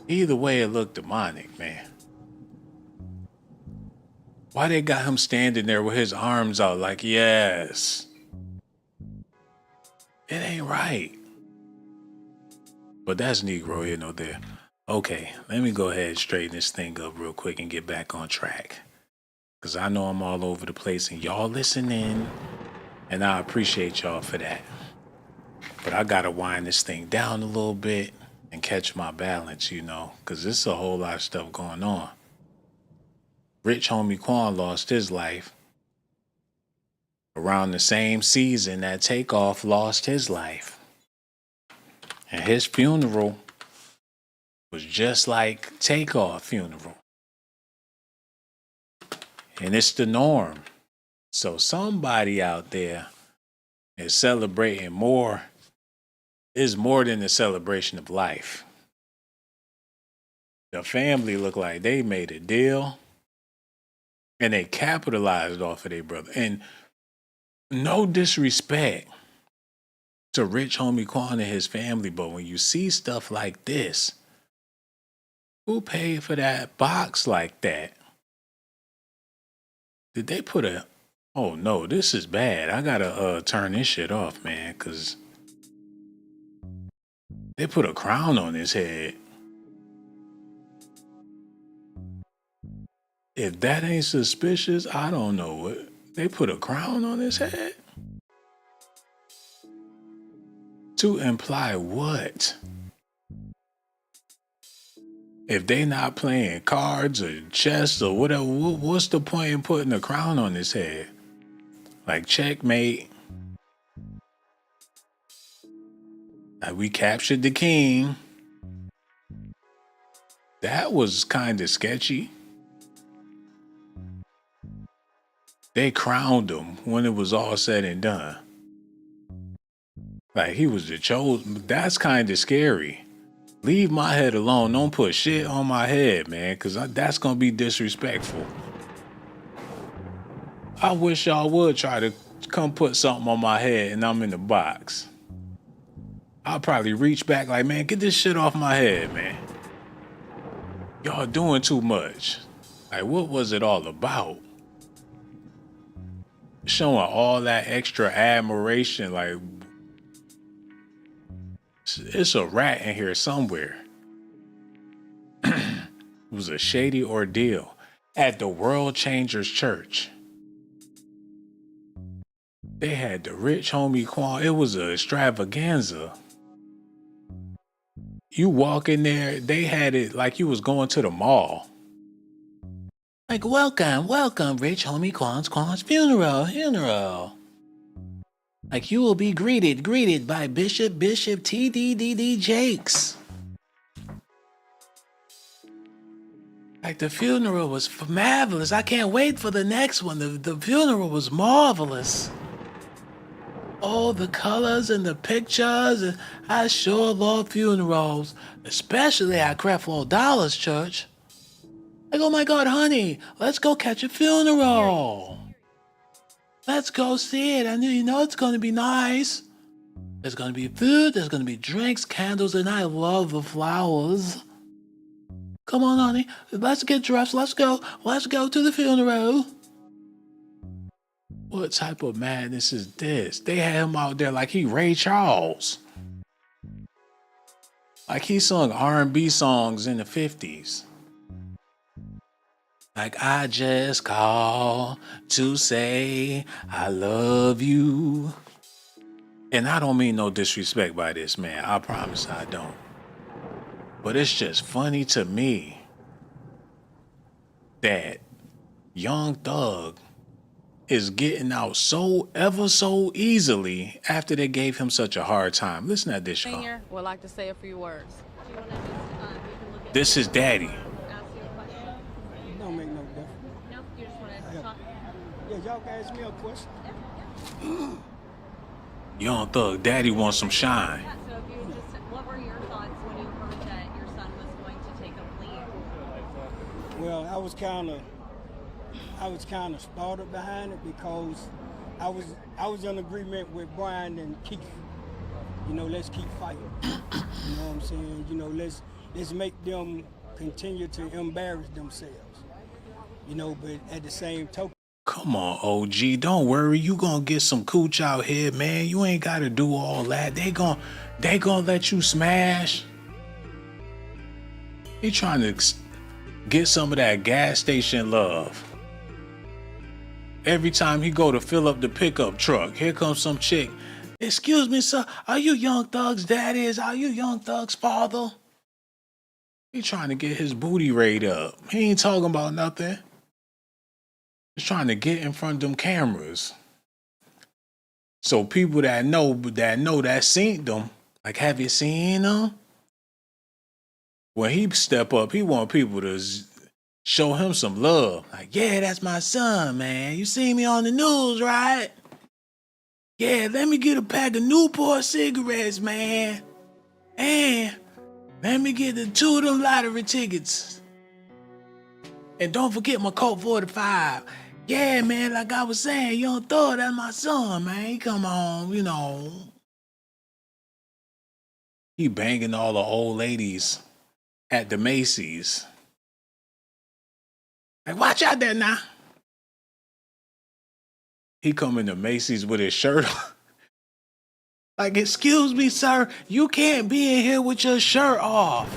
Either way, it looked demonic, man. Why they got him standing there with his arms out like, yes. It ain't right. But that's Negro here, no there. Okay, let me go ahead and straighten this thing up real quick and get back on track. Because I know I'm all over the place and y'all listening. And I appreciate y'all for that. But I got to wind this thing down a little bit and catch my balance, because there's a whole lot of stuff going on. Rich Homie Quan lost his life around the same season that Takeoff lost his life. And his funeral was just like Takeoff funeral. And it's the norm. So somebody out there is celebrating more. Is more than the celebration of life. The family look like they made a deal. And they capitalized off of their brother. And no disrespect to Rich Homie Quan and his family, but when you see stuff like this, who paid for that box like that? Did they put a... Oh no, this is bad. I gotta turn this shit off, man, because they put a crown on his head. If that ain't suspicious, I don't know what. They put a crown on his head? To imply what? If they not playing cards or chess or whatever, what's the point in putting a crown on his head? Like checkmate. Like we captured the king. That was kind of sketchy. They crowned him when it was all said and done. Like he was the chosen. That's kind of scary. Leave my head alone. Don't put shit on my head, man, because that's going to be disrespectful. I wish y'all would try to come put something on my head and I'm in the box. I'll probably reach back like, man, get this shit off my head, man. Y'all doing too much. Like, what was it all about? Showing all that extra admiration, like, it's a rat in here somewhere. It was a shady ordeal at the World Changers Church. They had the Rich Homie Quan. It was an extravaganza. You walk in there, they had it like you was going to the mall. Like, welcome, Rich Homie Quan's funeral. Like, you will be greeted by Bishop TDDD Jakes. Like, the funeral was marvelous. I can't wait for the next one. The funeral was marvelous. All the colors and the pictures. I sure love funerals, especially at Creflo Dollar's church. Like, oh my God, honey, let's go catch a funeral. Let's go see it. And you know it's going to be nice. There's going to be food, there's going to be drinks, candles, and I love the flowers. Come on, honey, let's get dressed. Let's go to the funeral. What type of madness is this? They had him out there like he Ray Charles. Like he sung R&B songs in the 50s. Like I just called to say I love you. And I don't mean no disrespect by this, man. I promise I don't. But it's just funny to me that Young Thug is getting out so ever so easily after they gave him such a hard time. Listen to this, y'all. Senior would like to say a few words. This is Daddy. Don't make no difference. No, you just want to talk. Yeah, y'all can ask me a question. Young Thug, Daddy wants some shine. So if you just, what were your thoughts when you heard that your son was going to take a plea? Well, I was kind of startled behind it because I was in agreement with Brian and Keith. You know, let's keep fighting. You know what I'm saying? You know, let's make them continue to embarrass themselves. You know, but at the same token. Come on, OG. Don't worry. You gonna get some cooch out here, man. You ain't gotta do all that. They gonna let you smash. He trying to get some of that gas station love. Every time he go to fill up the pickup truck, here comes some chick. Excuse me, sir. Are you Young Thug's daddy? Are you Young Thug's father? He trying to get his booty rate up. He ain't talking about nothing. He's trying to get in front of them cameras. So people that seen them, like, have you seen them? When he step up, he want people to show him some love. Like, yeah, that's my son, man. You see me on the news, right? Yeah, let me get a pack of Newport cigarettes, man. And let me get the 2 of them lottery tickets. And don't forget my Colt 45. Yeah, man, like I was saying, Young Thug, that's my son, man. He come home, you know. He banging all the old ladies at the Macy's. Like, watch out there now. He come into Macy's with his shirt on. Like, excuse me, sir, you can't be in here with your shirt off.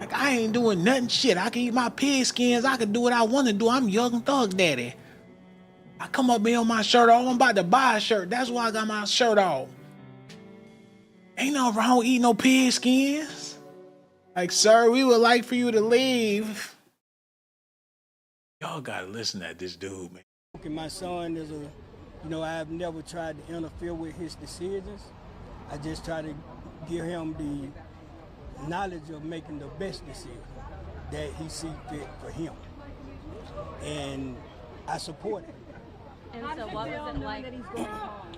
Like, I ain't doing nothing shit. I can eat my pig skins. I can do what I want to do. I'm Young Thug Daddy. I come up here on my shirt off. I'm about to buy a shirt. That's why I got my shirt off. Ain't no wrong with eating no pig skins. Like, sir, we would like for you to leave. Y'all gotta listen to this dude, man. My son is I've never tried to interfere with his decisions. I just try to give him the knowledge of making the best decision that he sees fit for him. And I support it. And so what was it like? That he's going home?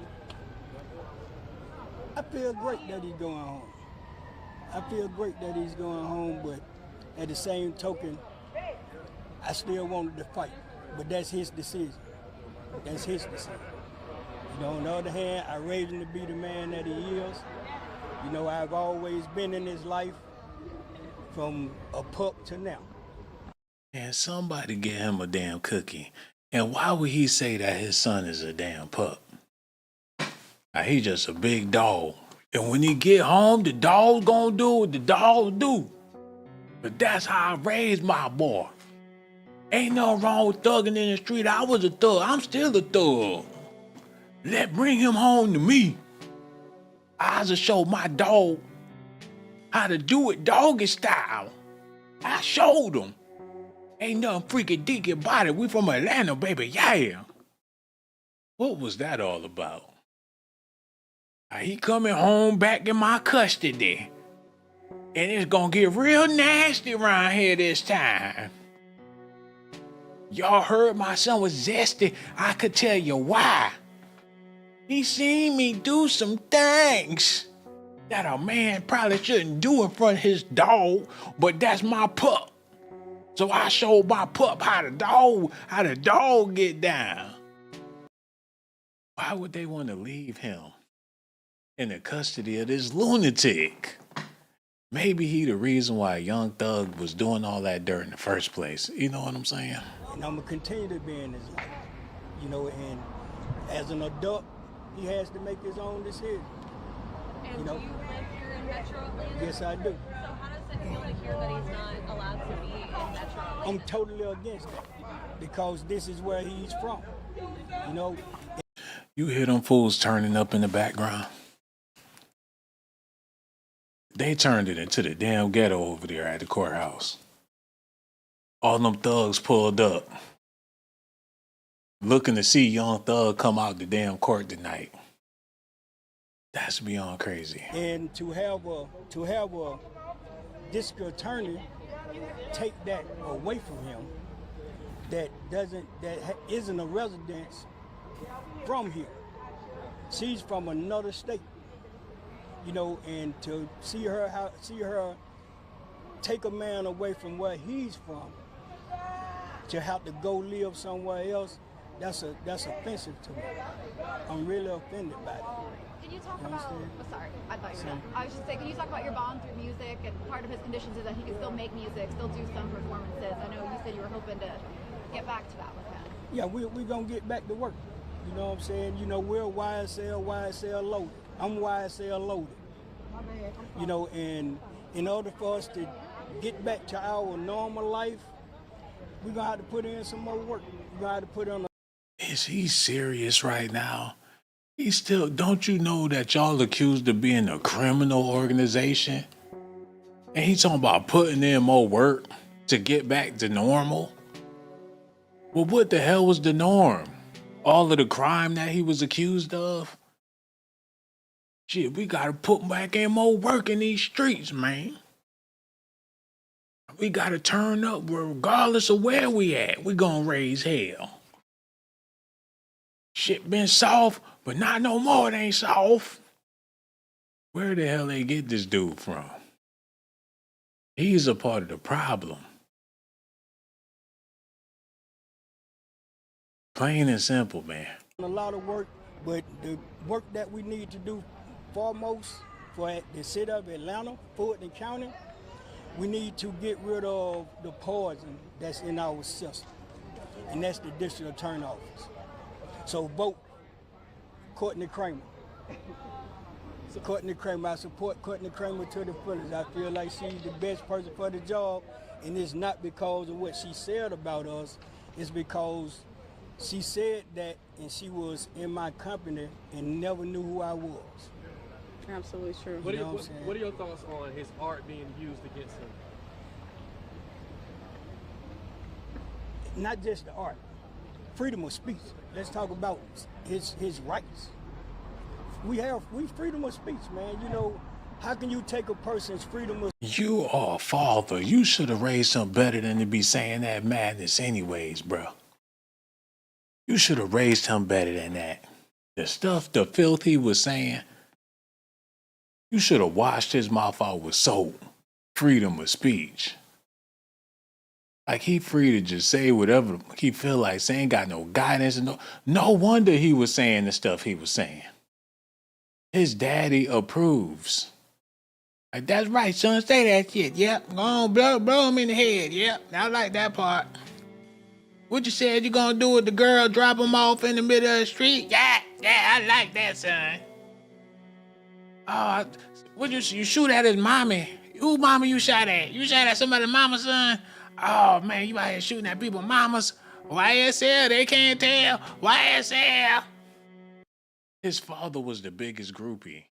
I feel great that he's going home. But at the same token, I still wanted to fight. But that's his decision. You know, on the other hand, I raised him to be the man that he is. You know, I've always been in his life from a pup to now. And somebody get him a damn cookie. And why would he say that his son is a damn pup? He just a big dog. And when he get home, the dog's gonna do what the dog do. But that's how I raised my boy. Ain't nothing wrong with thugging in the street. I was a thug. I'm still a thug. Bring him home to me. I just show my dog how to do it doggy style. I showed him. Ain't nothing freaky deaky about it. We from Atlanta, baby, yeah. What was that all about? He coming home back in my custody. And it's gonna get real nasty around here this time. Y'all heard my son was zesty. I could tell you why. He seen me do some things that a man probably shouldn't do in front of his dog, but that's my pup. So I showed my pup how the dog get down. Why would they want to leave him in the custody of this lunatic? Maybe he the reason why Young Thug was doing all that dirt in the first place. You know what I'm saying? And I'm gonna continue to be in his life. You know, and as an adult, he has to make his own decision. And you know? do you live here in Metro Atlanta? Yes, I do. So how does it feel to hear that he's not allowed to be in Metro Atlanta? I'm totally against that because this is where he's from. You know, You hear them fools turning up in the background? They turned it into the damn ghetto over there at the courthouse. All them thugs pulled up, looking to see Young Thug come out the damn court tonight. That's beyond crazy. and to have a district attorney take that away from him that isn't a resident from here. She's from another state, you know, and to see her take a man away from where he's from to have to go live somewhere else, that's offensive to me. I'm really offended by it. Can you talk about, sorry, I thought you were done. I was just saying, can you talk about your bond through music, and part of his conditions is that he can still make music, still do some performances. I know you said you were hoping to get back to that with him. Yeah, we're going to get back to work. You know what I'm saying? You know, we're YSL loaded. I'm YSL loaded. You know, and in order for us to get back to our normal life, we're going to have to put in some more work. We're going to have to put on Is he serious right now? He's still, don't you know that y'all accused of being a criminal organization? And he's talking about putting in more work to get back to normal? Well, what the hell was the norm? All of the crime that he was accused of? Shit, we gotta put back in more work in these streets, man. We gotta turn up regardless of where we at. We gonna raise hell. Shit been soft, but not no more. It ain't soft. Where the hell they get this dude from? He's a part of the problem. Plain and simple, man. a lot of work, but the work that we need to do foremost for the city of Atlanta, Fulton County, we need to get rid of the poison that's in our system, and that's the district attorney office. So vote Courtney Kramer. Courtney Kramer, I support Courtney Kramer to the fullest. I feel like she's the best person for the job, and it's not because of what she said about us, it's because she said that and she was in my company and never knew who I was. Absolutely true. What are your thoughts on his art being used against him? Not just the art, freedom of speech. Let's talk about his rights. We freedom of speech, man. You know, how can you take a person's freedom of You are a father. You should have raised him better than to be saying that madness anyways, bro. You should have raised him better than that. The stuff, the filth he was saying, you should have washed his mouth out with soap. Freedom of speech. Like, he free to just say whatever he feel like saying, got no guidance. And no wonder he was saying the stuff he was saying. His daddy approves. Like, that's right, son, say that shit. Yep, go on, blow him in the head. Yep, I like that part. What you said you gonna do with the girl, drop him off in the middle of the street? Yeah, I like that, son. Oh, what you shoot at his mommy? Who mommy you shot at? You shot at somebody's mama, son? Oh, man, you out here shooting at people's mamas? YSL, they can't tell. YSL. His father was the biggest groupie.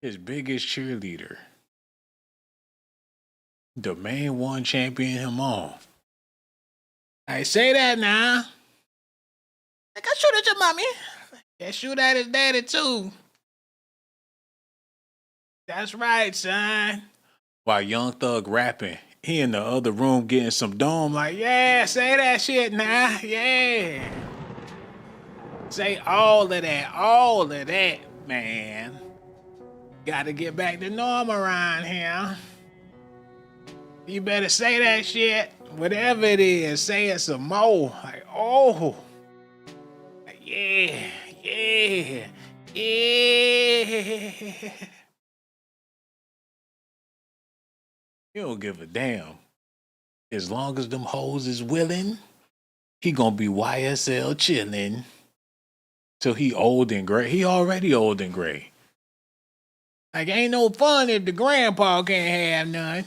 His biggest cheerleader. The main one championing him on. I say that now. Like, I shoot at your mommy. Yeah, shoot at his daddy too. That's right, son. While Young Thug rapping, he in the other room getting some dome like, yeah, say that shit now. Yeah. Say all of that, man. Gotta get back to normal around here. You better say that shit. Whatever it is, say it some more. Like, oh. Yeah. He don't give a damn. As long as them hoes is willing, he gonna be YSL chilling till he old and gray. He already old and gray. Like, ain't no fun if the grandpa can't have none.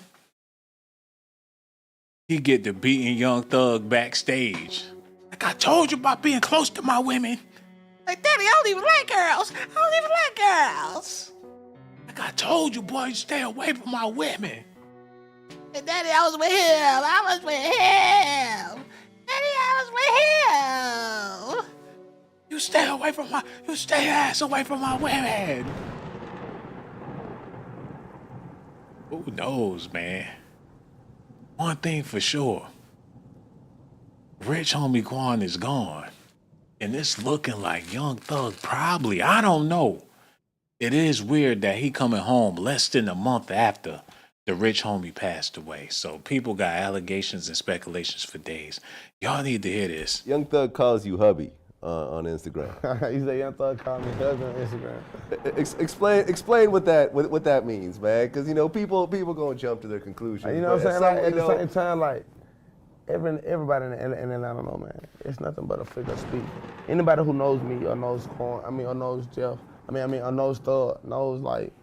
He get to beating Young Thug backstage. Like, I told you about being close to my women. Like, Daddy, I don't even like girls. I don't even like girls. Like, I told you, boy, you stay away from my women. And Daddy, I was with him. I was with him. Daddy, I was with him. You stay your ass away from my women. Who knows, man? One thing for sure. Rich Homie Quan is gone. And it's looking like Young Thug probably, I don't know. It is weird that he coming home less than a month after the Rich Homie passed away. So people got allegations and speculations for days. Y'all need to hear this. Young Thug calls you hubby on Instagram. You say Young Thug called me husband on Instagram. Explain what that means, man. Because you know people gonna jump to their conclusions. You know what I'm saying? Like, at the same time, like everybody in Atlanta know, man. It's nothing but a figure of speech. Anybody who knows me or knows Quan, or knows Jeff, or knows Thug, knows like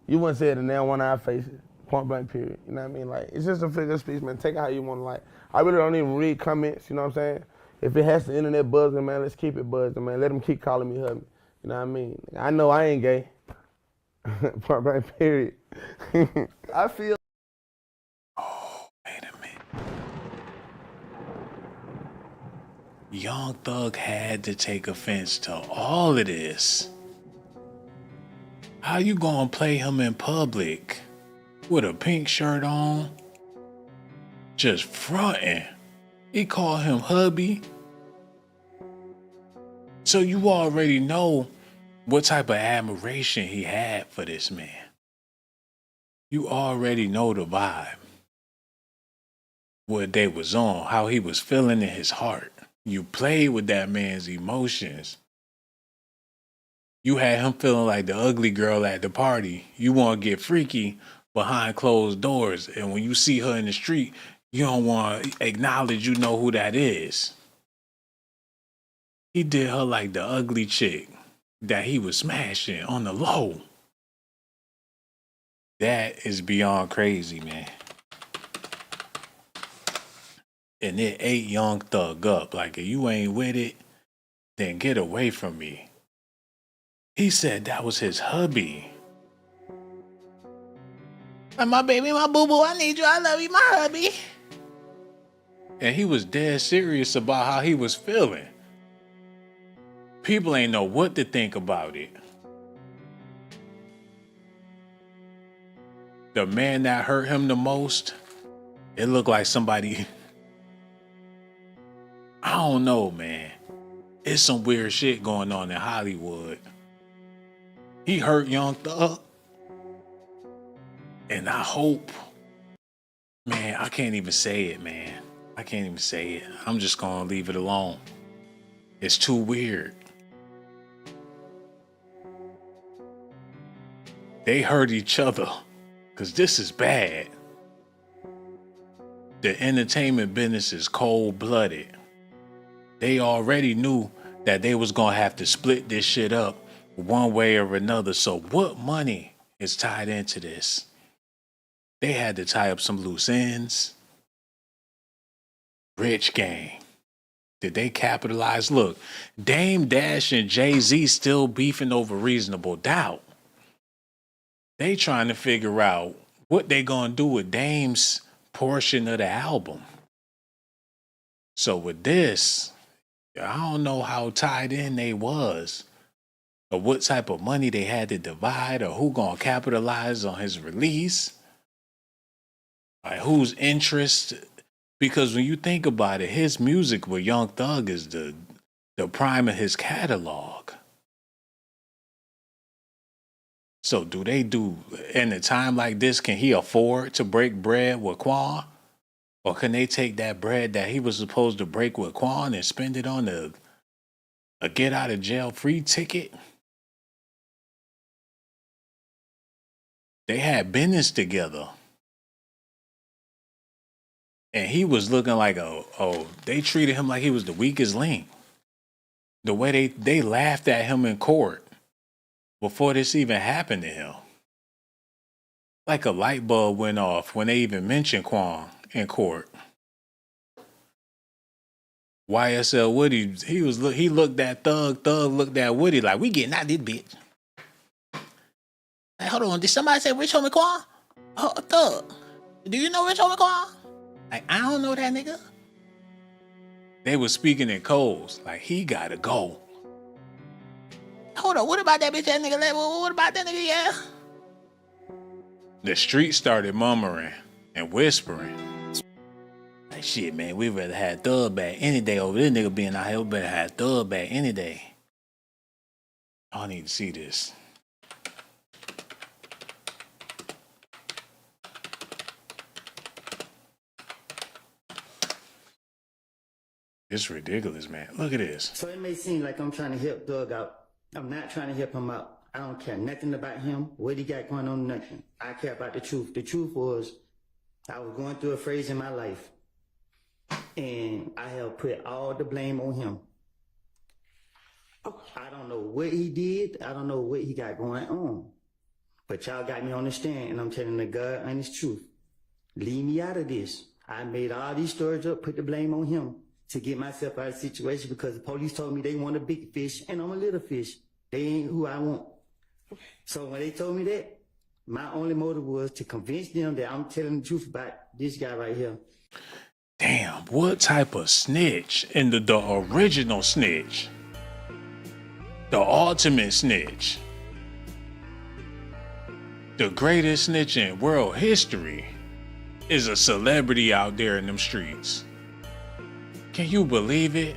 you wouldn't say it in there one eye faces, point blank period. You know what I mean? Like it's just a figure of speech, man. Take it how you want to. Like I really don't even read comments. You know what I'm saying? If it has the internet buzzing, man, let's keep it buzzing, man. Let them keep calling me hubby. You know what I mean? I know I ain't gay. Point blank period. I feel. Oh, wait a minute. Young Thug had to take offense to all of this. How you gonna play him in public with a pink shirt on? Just fronting. He called him hubby. So you already know what type of admiration he had for this man. You already know the vibe. What they was on, how he was feeling in his heart. You played with that man's emotions. You had him feeling like the ugly girl at the party. You want to get freaky behind closed doors. And when you see her in the street, you don't want to acknowledge you know who that is. He did her like the ugly chick that he was smashing on the low. That is beyond crazy, man. And it ate Young Thug up. Like, if you ain't with it, then get away from me. He said that was his hubby. Like, my baby, my boo-boo, I need you, I love you, my hubby. And he was dead serious about how he was feeling. People ain't know what to think about it. The man that hurt him the most, it looked like somebody... I don't know, man. It's some weird shit going on in Hollywood. He hurt Young Thug. And I hope... Man, I can't even say it, man. I can't even say it. I'm just gonna leave it alone. It's too weird. They hurt each other. Because this is bad. The entertainment business is cold-blooded. They already knew that they was going to have to split this shit up one way or another. So what money is tied into this? They had to tie up some loose ends. Rich gang. Did they capitalize? Look, Dame Dash and Jay-Z still beefing over Reasonable Doubt. They trying to figure out what they gonna do with Dame's portion of the album. So with this, I don't know how tied in they was, or what type of money they had to divide, or who gonna capitalize on his release, like whose interest. Because when you think about it, his music with Young Thug is the prime of his catalog. So do they do, in a time like this, can he afford to break bread with Quan? Or can they take that bread that he was supposed to break with Quan and spend it on a get out of jail free ticket? They had business together. And he was looking like, they treated him like he was the weakest link. The way they laughed at him in court before this even happened to him. Like a light bulb went off when they even mentioned Quan in court. YSL Woody, he looked at Thug looked at Woody like, we getting out this bitch. Hey, hold on, did somebody say Rich Homie Quan? Oh, Thug, do you know Rich Homie Quan? Like, I don't know that nigga. They was speaking in codes, like he gotta go. Hold on, what about that bitch, that nigga? What about that nigga, yeah? The street started murmuring and whispering. Like, shit, man, we rather had Thug back any day over this nigga being out here. We better have Thug back any day. I need to see this. It's ridiculous, man. Look at this. So it may seem like I'm trying to help Thug out. I'm not trying to help him out. I don't care nothing about him, what he got going on, nothing. I care about the truth. The truth was, I was going through a phase in my life, and I have put all the blame on him. I don't know what he did. I don't know what he got going on. But y'all got me on the stand, and I'm telling the God honest truth. Leave me out of this. I made all these stories up, put the blame on him to get myself out of the situation because the police told me they want a big fish, and I'm a little fish. They ain't who I want. So when they told me that, my only motive was to convince them that I'm telling the truth about this guy right here. Damn, what type of snitch? And the original snitch. The ultimate snitch. The greatest snitch in world history is a celebrity out there in them streets. Can you believe it?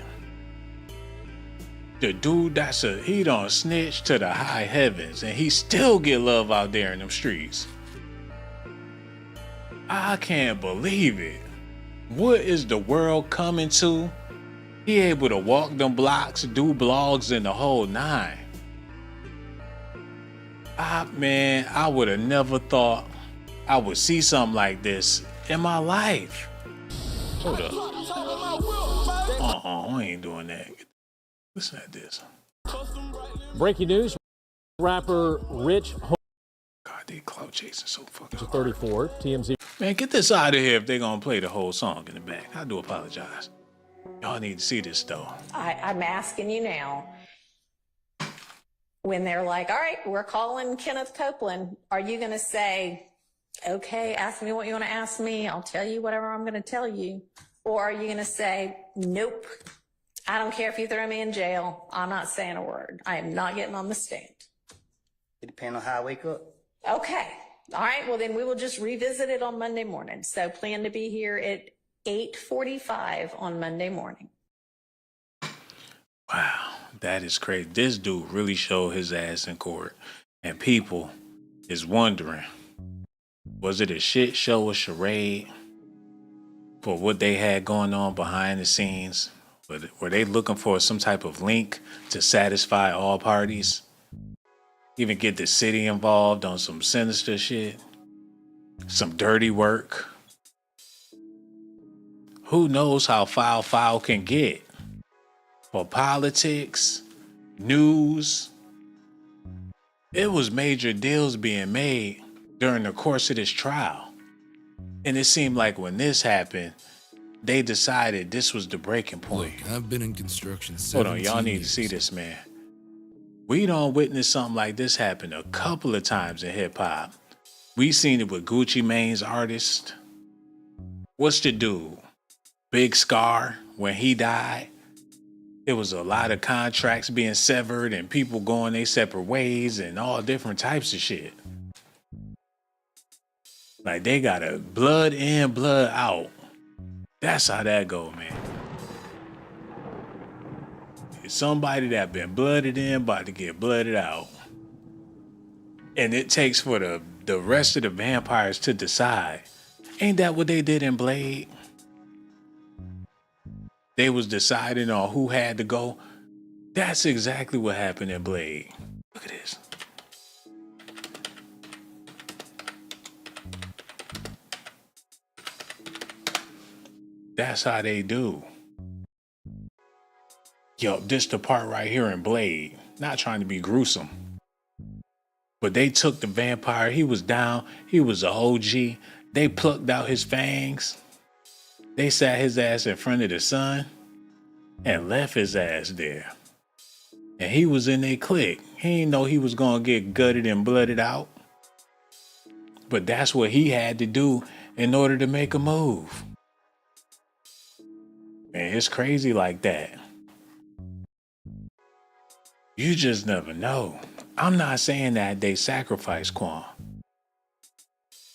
The dude he done snitch to the high heavens and he still get love out there in them streets. I can't believe it. What is the world coming to? He able to walk them blocks, do blogs and the whole nine. Man, I would have never thought I would see something like this in my life. Hold up. I ain't doing that. Listen to this. Breaking news. Rapper Rich God, they clout chasing so fucking hard. 34, TMZ. Man, get this out of here if they're gonna play the whole song in the back. I do apologize. Y'all need to see this though. I'm asking you now, when they're like, all right, we're calling Kenneth Copeland, are you gonna say, okay, ask me what you wanna ask me, I'll tell you whatever I'm gonna tell you? Or are you gonna say, nope, I don't care if you throw me in jail, I'm not saying a word. I am not getting on the stand. It depends on how I wake up. Okay. All right. Well, then we will just revisit it on Monday morning. So plan to be here at 8:45 on Monday morning. Wow, that is crazy. This dude really showed his ass in court. And people is wondering, was it a shit show, a charade for what they had going on behind the scenes? Were they looking for some type of link to satisfy all parties? Even get the city involved on some sinister shit? Some dirty work? Who knows how foul can get? For politics, news. It was major deals being made during the course of this trial. And it seemed like when this happened, they decided this was the breaking point. Look, I've been in construction 17 Hold on, y'all need to see this, man. We don't witness something like this happen a couple of times in hip hop. We seen it with Gucci Mane's artist. What's the dude? Big Scar, when he died. It was a lot of contracts being severed and people going their separate ways and all different types of shit. Like they got a blood in, blood out. That's how that go, man. It's somebody that been blooded in, about to get blooded out. And it takes for the rest of the vampires to decide. Ain't that what they did in Blade? They was deciding on who had to go. That's exactly what happened in Blade. Look at this. That's how they do. Yo, this the part right here in Blade. Not trying to be gruesome. But they took the vampire. He was down. He was a OG. They plucked out his fangs. They sat his ass in front of the sun and left his ass there. And he was in their clique. He didn't know he was going to get gutted and blooded out. But that's what he had to do in order to make a move. And it's crazy like that. You just never know. I'm not saying that they sacrificed Quan.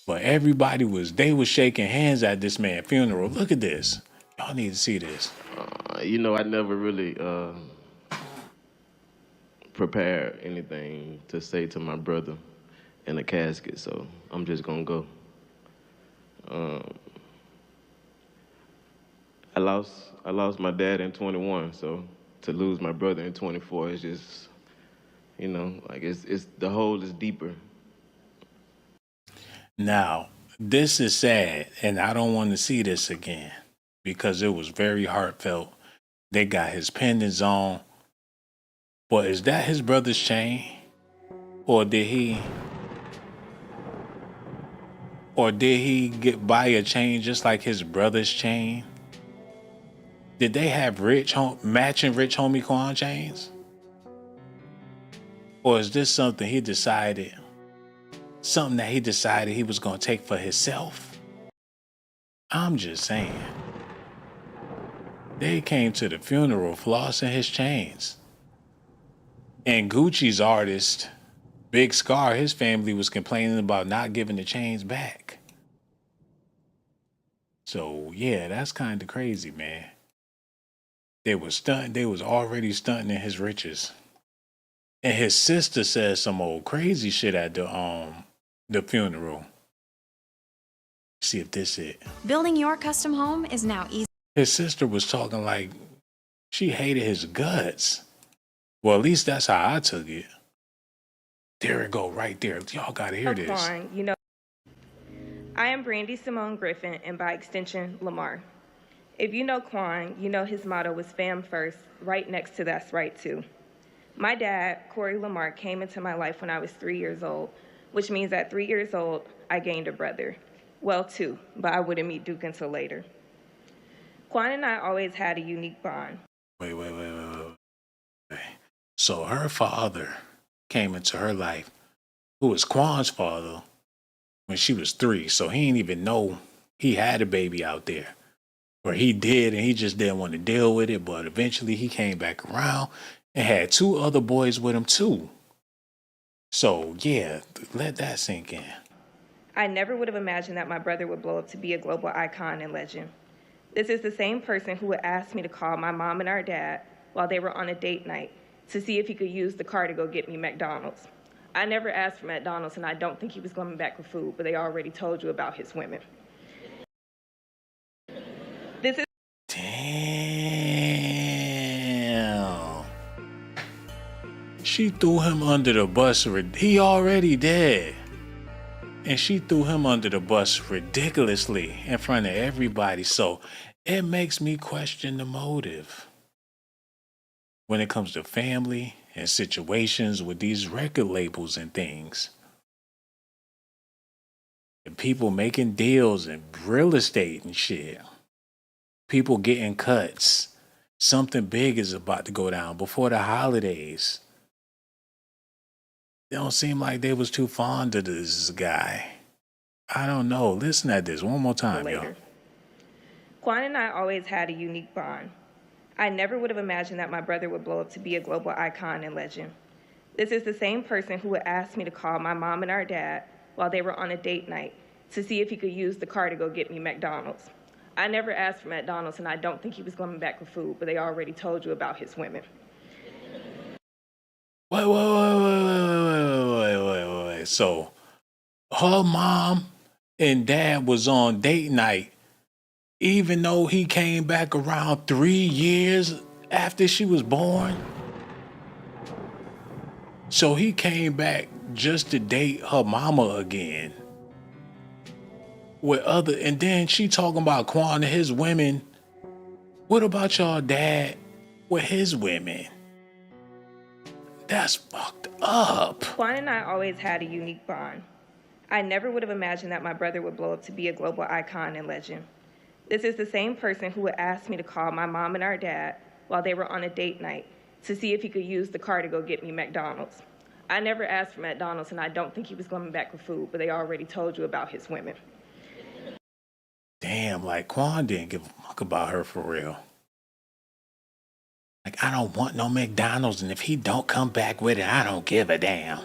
But everybody was shaking hands at this man's funeral. Look at this. Y'all need to see this. You know, I never really prepared anything to say to my brother in a casket, so I'm just gonna go. I lost my dad in 21, so to lose my brother in 24 is just, you know, like it's the hole is deeper. Now, this is sad, and I don't want to see this again because it was very heartfelt. They got his pendants on. But is that his brother's chain? Or did he buy a chain just like his brother's chain? Did they have matching rich Homie Quan chains? Or is this something that he decided he was going to take for himself? I'm just saying. They came to the funeral flossing his chains. And Gucci's artist, Big Scar, his family was complaining about not giving the chains back. So, yeah, that's kind of crazy, man. They was already stunting in his riches. And his sister said some old crazy shit at the funeral. See if this is it. Building your custom home is now easy. His sister was talking like she hated his guts. Well, at least that's how I took it. There it go, right there. Y'all gotta hear this. Quan, you know, I am Brandy Simone Griffin, and by extension, Lamar. If you know Quan, you know his motto was fam first, right next to that's right too. My dad, Corey Lamar, came into my life when I was 3 years old, which means at 3 years old, I gained a brother. Well, two, but I wouldn't meet Duke until later. Quan and I always had a unique bond. Wait. So her father came into her life, who was Quan's father, when she was 3. So he didn't even know he had a baby out there. Or he did, and he just didn't want to deal with it. But eventually he came back around and had 2 other boys with him too. So yeah, let that sink in. I never would have imagined that my brother would blow up to be a global icon and legend. This is the same person who would ask me to call my mom and our dad while they were on a date night to see if he could use the car to go get me McDonald's. I never asked for McDonald's, and I don't think he was coming back for food, but they already told you about his women. This is... Damn. She threw him under the bus. He already dead. And she threw him under the bus ridiculously in front of everybody. So it makes me question the motive when it comes to family and situations with these record labels and things. And people making deals in real estate and shit. People getting cuts. Something big is about to go down before the holidays. They don't seem like they was too fond of this guy. I don't know. Listen at this one more time, y'all. Quan and I always had a unique bond. I never would have imagined that my brother would blow up to be a global icon and legend. This is the same person who would ask me to call my mom and our dad while they were on a date night to see if he could use the car to go get me McDonald's. I never asked for McDonald's, and I don't think he was coming back for food, but they already told you about his women. Wait. So her mom and dad was on date night, even though he came back around 3 years after she was born. So he came back just to date her mama again. And then she talking about Quan and his women. What about y'all dad with his women? That's fucked up. Quan and I always had a unique bond. I never would have imagined that my brother would blow up to be a global icon and legend. This is the same person who would ask me to call my mom and our dad while they were on a date night to see if he could use the car to go get me McDonald's. I never asked for McDonald's, and I don't think he was coming back with food, but they already told you about his women. Damn, like Quan didn't give a fuck about her for real. Like, I don't want no McDonald's, and if he don't come back with it, I don't give a damn.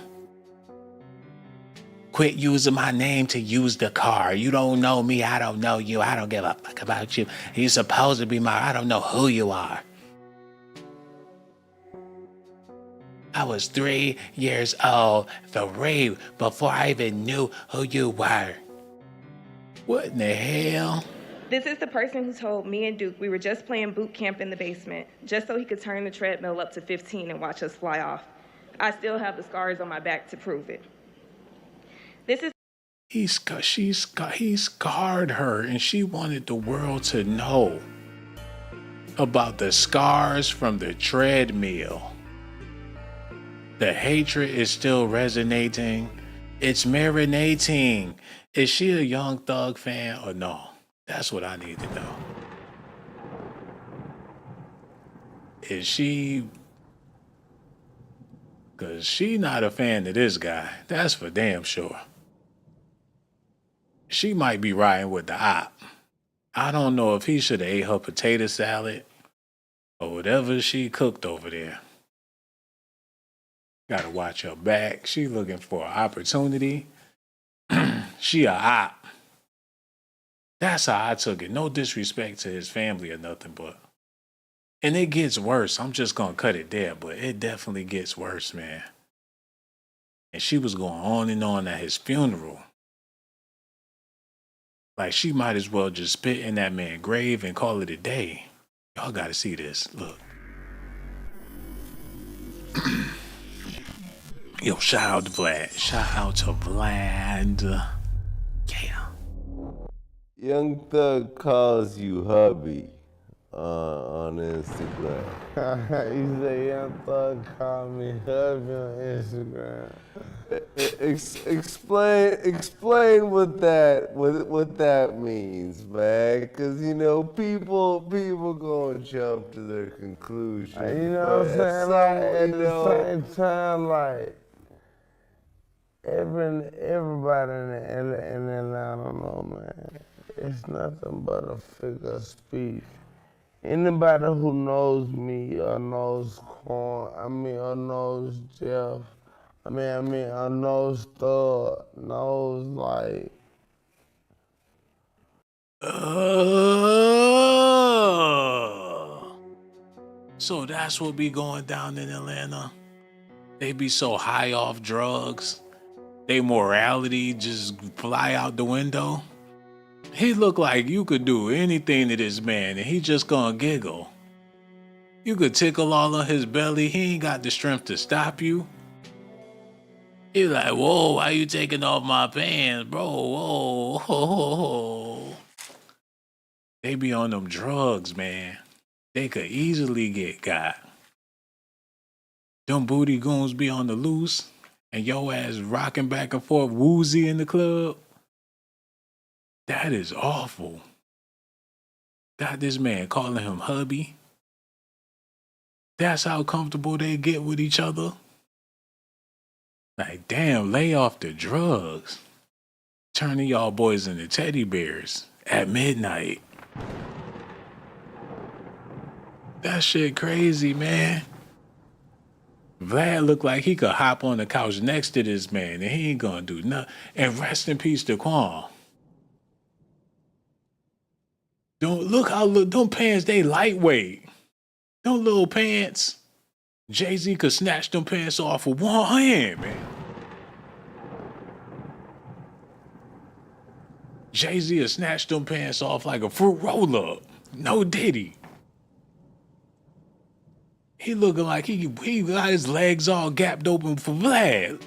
Quit using my name to use the car. You don't know me, I don't know you, I don't give a fuck about you. You're supposed to be I don't know who you are. I was 3 years old, before I even knew who you were. What in the hell? This is the person who told me and Duke we were just playing boot camp in the basement, just so he could turn the treadmill up to 15 and watch us fly off. I still have the scars on my back to prove it. This is He scarred her, and she wanted the world to know about the scars from the treadmill. The hatred is still resonating. It's marinating. Is she a Young Thug fan or no? That's what I need to know. Is she... Because she not a fan of this guy. That's for damn sure. She might be riding with the op. I don't know if he should have ate her potato salad or whatever she cooked over there. Gotta watch her back. She looking for an opportunity. She a op. That's how I took it. No disrespect to his family or nothing, but... And it gets worse. I'm just gonna cut it there, but it definitely gets worse, man. And she was going on and on at his funeral. Like, she might as well just spit in that man's grave and call it a day. Y'all gotta see this. Look. Yo, shout out to Vlad. Shout out to Vlad. Yeah. Young Thug calls you hubby on Instagram. You say Young Thug called me hubby on Instagram. Explain what that means, man. Cause you know people gonna jump to their conclusions. You know what I'm saying? Like at the same time, like everybody in Atlanta, I don't know, man. It's nothing but a figure of speech. Anybody who knows me or knows Quan, or knows Jeff, or knows Thug, knows like. So that's what be going down in Atlanta. They be so high off drugs. They morality just fly out the window. He look like you could do anything to this man and he just gonna giggle. You could tickle all on his belly. He ain't got the strength to stop you. He like, whoa, why you taking off my pants, bro? Whoa, whoa. They be on them drugs, man. They could easily get got. Them booty goons be on the loose and your ass rocking back and forth woozy in the club. That is awful. Got this man calling him hubby. That's how comfortable they get with each other. Like, damn, lay off the drugs. Turning y'all boys into teddy bears at midnight. That shit crazy, man. Vlad looked like he could hop on the couch next to this man and he ain't gonna do nothing. And rest in peace to Quan. Don't look how them pants, they lightweight. Them little pants. Jay-Z could snatch them pants off with one hand, man. Jay-Z would snatch them pants off like a fruit roll-up. No Diddy. He looking like he got his legs all gapped open for Vlad.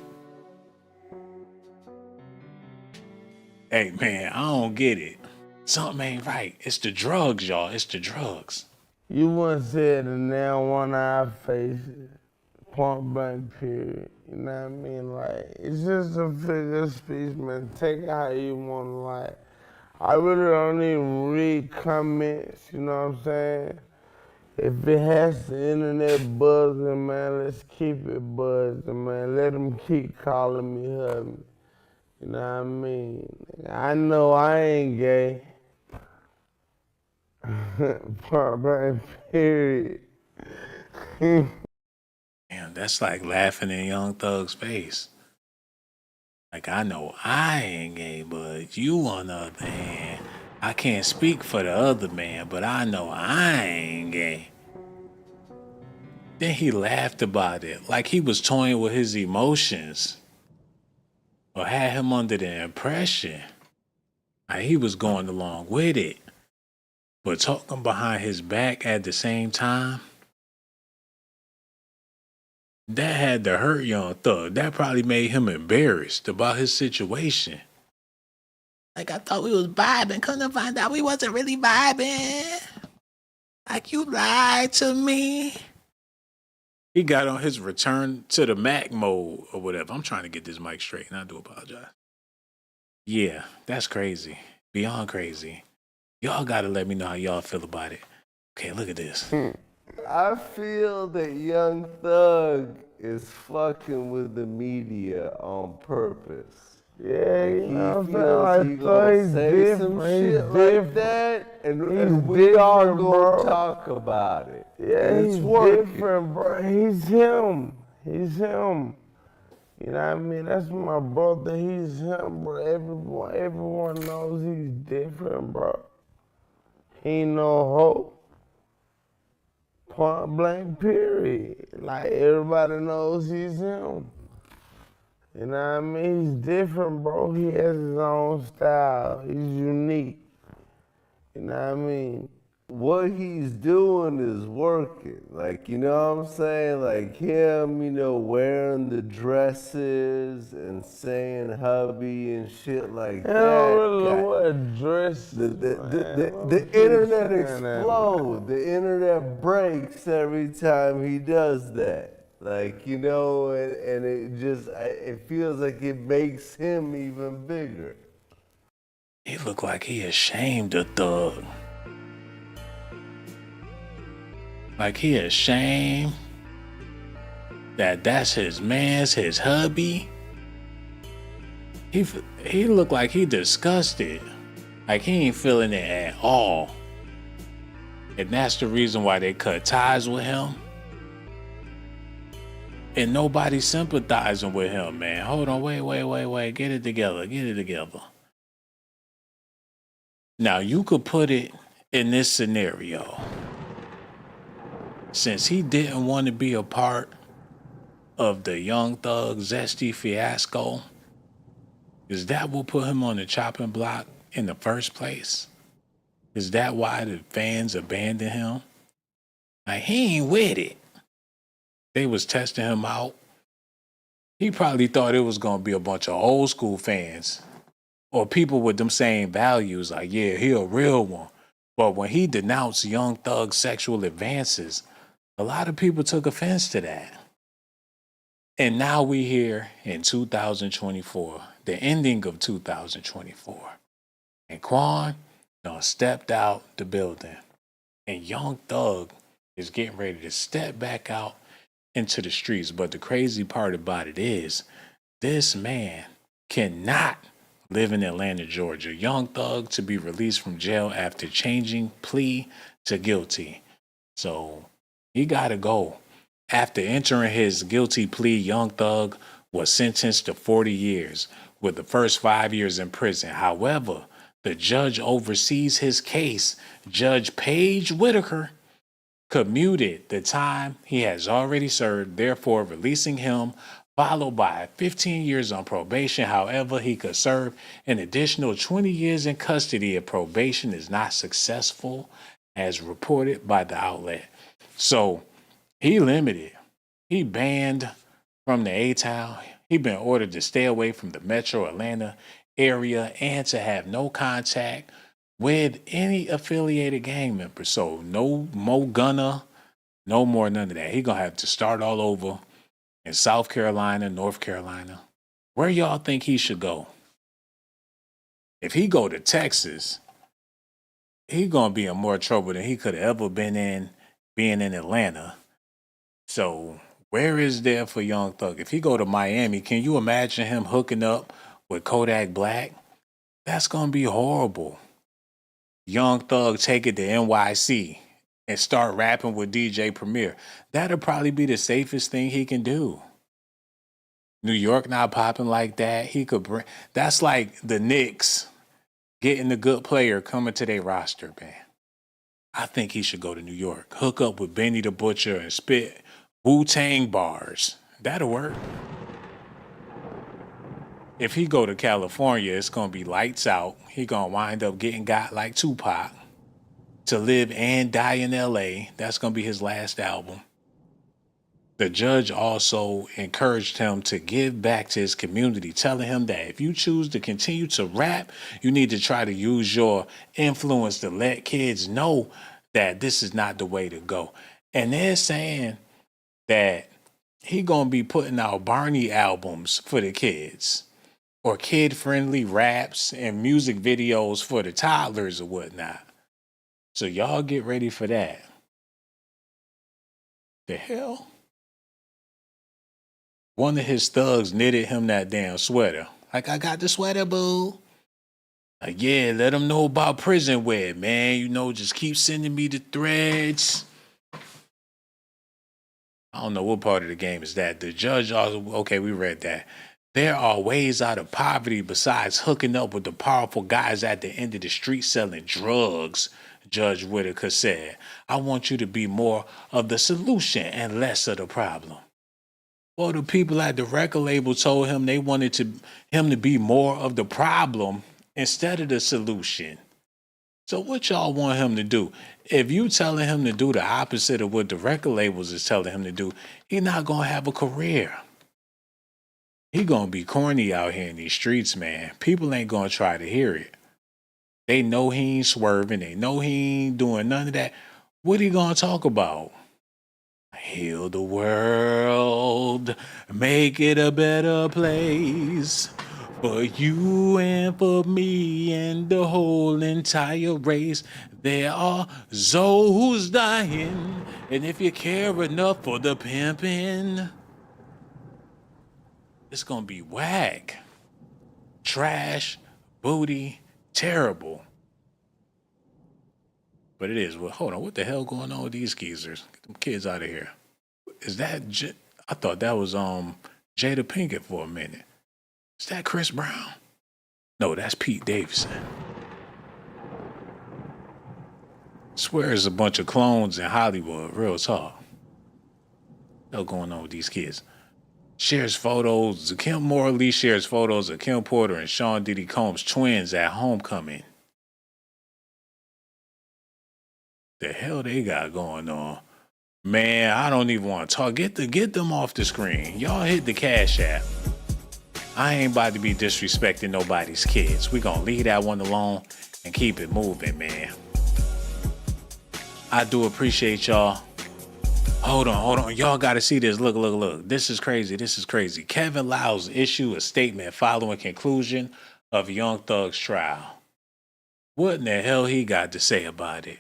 Hey, man, I don't get it. Something ain't right. It's the drugs, y'all. It's the drugs. You once said the now one eye face Point blank period. You know what I mean? Like, it's just a figure of speech, man. Take it how you want to, like. I really don't even read comments, you know what I'm saying? If it has the internet buzzing, man, let's keep it buzzing, man. Let them keep calling me hubby. You know what I mean? I know I ain't gay. Point blank period. Damn, that's like laughing in Young Thug's face. Like, I know I ain't gay, but you, on the other hand, I can't speak for the other man, but I know I ain't gay. Then he laughed about it, like he was toying with his emotions, or had him under the impression like he was going along with it, but talking behind his back at the same time. That had to hurt Young Thug. That probably made him embarrassed about his situation. Like, I thought we was vibing. Come to find out we wasn't really vibing. Like, you lied to me. He got on his return to the Mac mode or whatever. I'm trying to get this mic straight, and I do apologize. Yeah, that's crazy. Beyond crazy. Y'all gotta let me know how y'all feel about it. Okay, look at this. I feel that Young Thug is fucking with the media on purpose. Yeah, Like, you know he what I'm feels he saying? Like, gonna he's say some different. shit like that, and we different, all gonna bro. talk about it. Yeah, And he's it's working. different, bro. He's him. He's him. You know what I mean? That's my brother. He's him, bro. Everyone knows he's different, bro. He ain't no hoe. Point blank period. Like, everybody knows he's him. You know what I mean? He's different, bro. He has his own style. He's unique. You know what I mean? What he's doing is working. Like, you know what I'm saying? Like him, you know, wearing the dresses and saying hubby and shit like that. I don't really wear dresses. The internet explodes. The internet breaks every time he does that. Like, you know, and it feels like it makes him even bigger. He looked like he ashamed of Thug. Like he ashamed that that's his man's, his hubby. He looked like he disgusted. Like he ain't feeling it at all. And that's the reason why they cut ties with him. And nobody's sympathizing with him, man. Hold on, wait. Get it together. Now, you could put it in this scenario. Since he didn't want to be a part of the Young Thug Zesty fiasco, is that what put him on the chopping block in the first place? Is that why the fans abandoned him? Like, he ain't with it. They was testing him out. He probably thought it was going to be a bunch of old school fans or people with them same values. Like, yeah, he a real one. But when he denounced Young Thug's sexual advances, a lot of people took offense to that. And now we here in 2024, the ending of 2024. And Quan done stepped out the building. And Young Thug is getting ready to step back out into the streets. But the crazy part about it is, this man cannot live in Atlanta, Georgia. Young Thug to be released from jail after changing plea to guilty. So he gotta go. After entering his guilty plea, Young Thug was sentenced to 40 years, with the first 5 years in prison. However, the judge oversees his case, Judge Paige Whitaker, commuted the time he has already served, therefore releasing him, followed by 15 years on probation. However, he could serve an additional 20 years in custody if probation is not successful, as reported by the outlet. So he limited. He banned from the A-Town. He been ordered to stay away from the metro Atlanta area and to have no contact with any affiliated gang members. So no more Gunna, no more none of that. He gonna have to start all over in South Carolina, North Carolina. Where y'all think he should go? If he go to Texas, he gonna be in more trouble than he could have ever been in being in Atlanta. So where is there for Young Thug? If he go to Miami, can you imagine him hooking up with Kodak Black? That's gonna be horrible. Young Thug take it to NYC and start rapping with DJ Premier. That'll probably be the safest thing he can do. New York not popping like that. He could bring. That's like the Knicks getting a good player coming to their roster, man. I think he should go to New York, hook up with Benny the Butcher and spit Wu-Tang bars. That'll work. If he go to California, it's gonna be lights out. He gonna wind up getting got like Tupac. To Live and Die in LA. That's gonna be his last album. The judge also encouraged him to give back to his community, telling him that if you choose to continue to rap, you need to try to use your influence to let kids know that this is not the way to go. And they're saying that he gonna be putting out Barney albums for the kids, or kid-friendly raps and music videos for the toddlers or whatnot. So y'all get ready for that. The hell? One of his thugs knitted him that damn sweater. Like, I got the sweater, boo. Like, yeah, let him know about prison wear, man. You know, just keep sending me the threads. I don't know what part of the game is that. The judge also, okay, we read that. There are ways out of poverty besides hooking up with the powerful guys at the end of the street selling drugs, Judge Whitaker said. I want you to be more of the solution and less of the problem. Well, the people at the record label told him they wanted him to be more of the problem instead of the solution. So what y'all want him to do? If you telling him to do the opposite of what the record labels is telling him to do, he's not going to have a career. He going to be corny out here in these streets, man. People ain't going to try to hear it. They know he ain't swerving. They know he ain't doing none of that. What he going to talk about? Heal the world, make it a better place for you and for me and the whole entire race. There are souls dying, and if you care enough for the pimping, it's gonna be whack, trash, booty, terrible. But it is. Well, hold on. What the hell going on with these geezers? Get them kids out of here. Is that? I thought that was Jada Pinkett for a minute. Is that Chris Brown? No, that's Pete Davidson. Swear it's a bunch of clones in Hollywood. Real talk. What's going on with these kids? Shares photos. Kim Morley shares photos of Kim Porter and Sean Diddy Combs twins at homecoming. The hell they got going on? Man, I don't even want to talk. Get them off the screen. Y'all hit the Cash App. I ain't about to be disrespecting nobody's kids. We gonna leave that one alone and keep it moving, man. I do appreciate y'all. Hold on. Y'all gotta see this. Look. This is crazy. Kevin Liles issued a statement following conclusion of Young Thug's trial. What in the hell he got to say about it?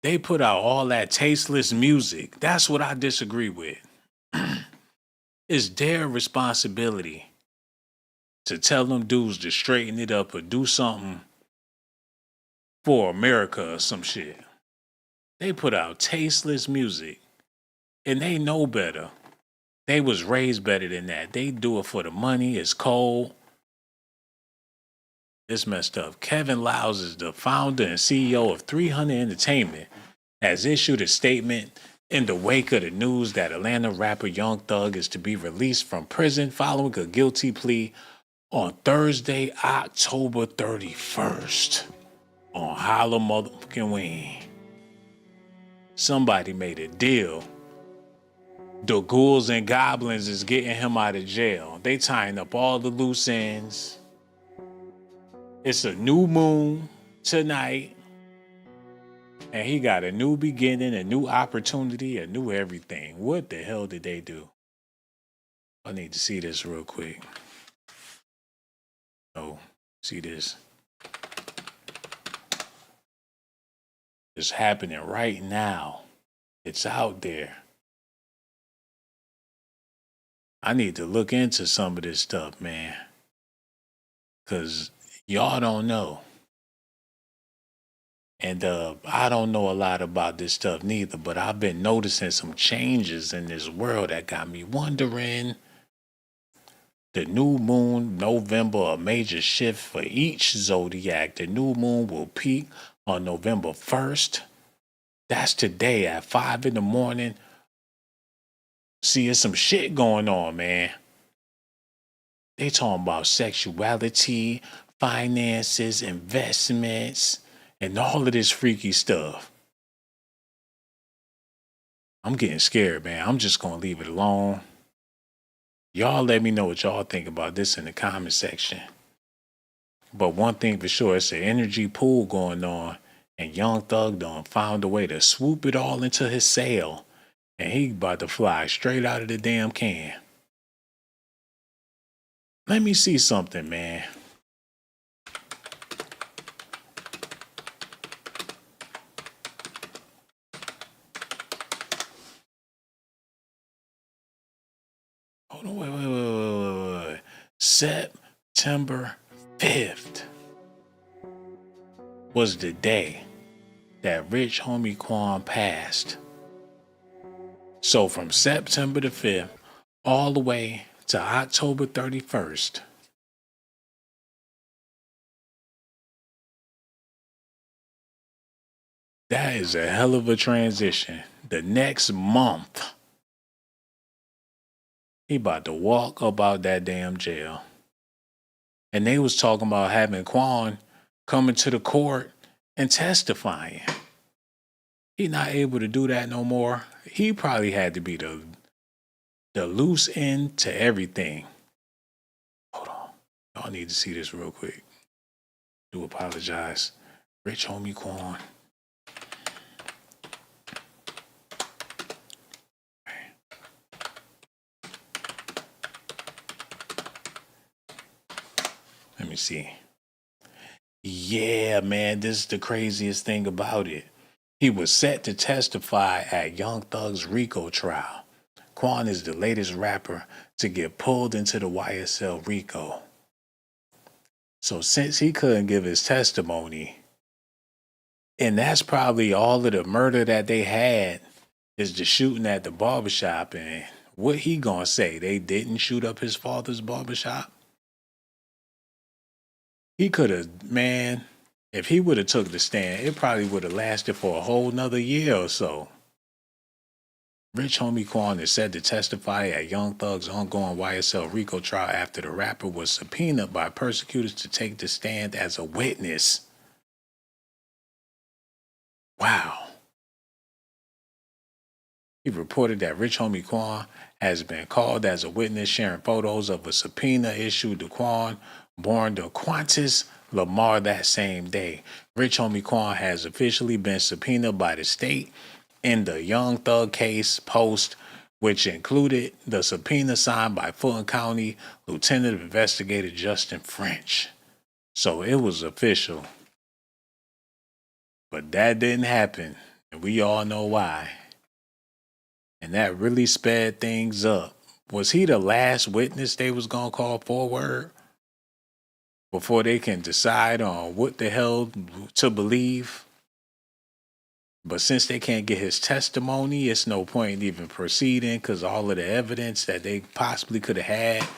They put out all that tasteless music. That's what I disagree with. It's their responsibility to tell them dudes to straighten it up or do something for America or some shit. They put out tasteless music and they know better. They was raised better than that. They do it for the money. It's cold. It's messed up. Kevin Liles is the founder and CEO of 300 Entertainment, has issued a statement in the wake of the news that Atlanta rapper Young Thug is to be released from prison following a guilty plea on Thursday, October 31st on Halloween motherfucking. Somebody made a deal. The ghouls and goblins is getting him out of jail. They tying up all the loose ends. It's a new moon tonight. And he got a new beginning, a new opportunity, a new everything. What the hell did they do? I need to see this real quick. Oh, see this. It's happening right now. It's out there. I need to look into some of this stuff, man. Because y'all don't know. And I don't know a lot about this stuff neither, but I've been noticing some changes in this world that got me wondering. The new moon, November, a major shift for each zodiac. The new moon will peak on November 1st. That's today at 5 in the morning. See, there's some shit going on, man. They talking about sexuality, finances, investments, and all of this freaky stuff. I'm getting scared, man. I'm just going to leave it alone. Y'all let me know what y'all think about this in the comment section. But one thing for sure, it's an energy pool going on, and Young Thug done found a way to swoop it all into his sail, and he about to fly straight out of the damn can. Let me see something, man. Hold on, wait. September 5th was the day that Rich Homie Quan passed. So from September the 5th all the way to October 31st, that is a hell of a transition. The next month, he about to walk up out that damn jail. And they was talking about having Quan coming to the court and testifying. He not able to do that no more. He probably had to be the loose end to everything. Hold on. Y'all need to see this real quick. Do apologize. Rich Homie Quan. Let me see. Yeah, man, this is the craziest thing about it. He was set to testify at Young Thug's RICO trial. Quan is the latest rapper to get pulled into the YSL RICO. So since he couldn't give his testimony, and that's probably all of the murder that they had is the shooting at the barbershop, and what he gonna say? They didn't shoot up his father's barbershop? He could have, man, if he would have took the stand, it probably would have lasted for a whole nother year or so. Rich Homie Quan is said to testify at Young Thug's ongoing YSL RICO trial after the rapper was subpoenaed by prosecutors to take the stand as a witness. Wow. He reported that Rich Homie Quan has been called as a witness, sharing photos of a subpoena issued to Quan, born to Qantas Lamar that same day. Rich Homie Quan has officially been subpoenaed by the state in the Young Thug case post, which included the subpoena signed by Fulton County Lieutenant Investigator Justin French. So it was official. But that didn't happen, and we all know why. And that really sped things up. Was he the last witness they was going to call forward before they can decide on what the hell to believe? But since they can't get his testimony, it's no point in even proceeding because all of the evidence that they possibly could have had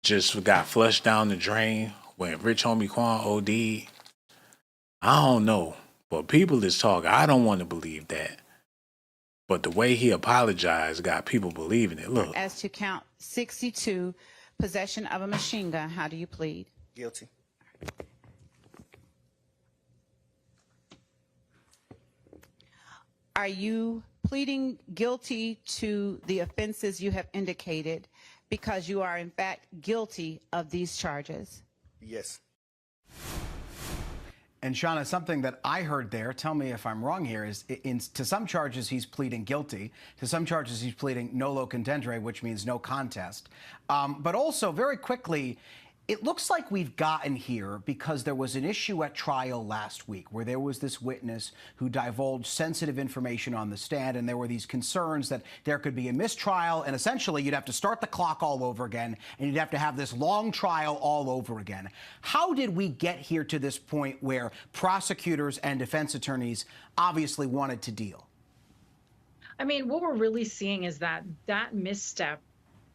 just got flushed down the drain when Rich Homie Quan OD'd. I don't know, but people is talking. I don't want to believe that. But the way he apologized got people believing it. Look. As to count 62, possession of a machine gun, how do you plead? Guilty. Are you pleading guilty to the offenses you have indicated because you are in fact guilty of these charges? Yes. And Shauna, something that I heard there, tell me if I'm wrong here, is to some charges he's pleading guilty. To some charges he's pleading nolo contendere, which means no contest. But also, very quickly, it looks like we've gotten here because there was an issue at trial last week where there was this witness who divulged sensitive information on the stand, and there were these concerns that there could be a mistrial, and essentially you'd have to start the clock all over again, and you'd have to have this long trial all over again. How did we get here to this point where prosecutors and defense attorneys obviously wanted to deal? I mean, what we're really seeing is that misstep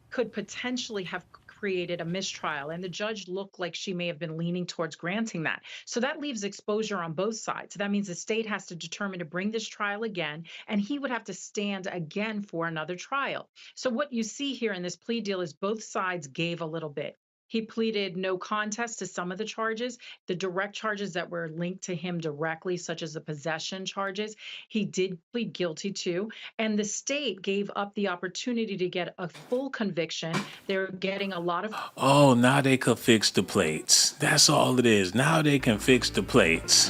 could potentially have created a mistrial, and the judge looked like she may have been leaning towards granting that. So that leaves exposure on both sides. So that means the state has to determine to bring this trial again, and he would have to stand again for another trial. So what you see here in this plea deal is both sides gave a little bit. He pleaded no contest to some of the charges, the direct charges that were linked to him directly, such as the possession charges, he did plead guilty to. And the state gave up the opportunity to get a full conviction. They're getting a lot of... Oh, now they could fix the plates. That's all it is. Now they can fix the plates.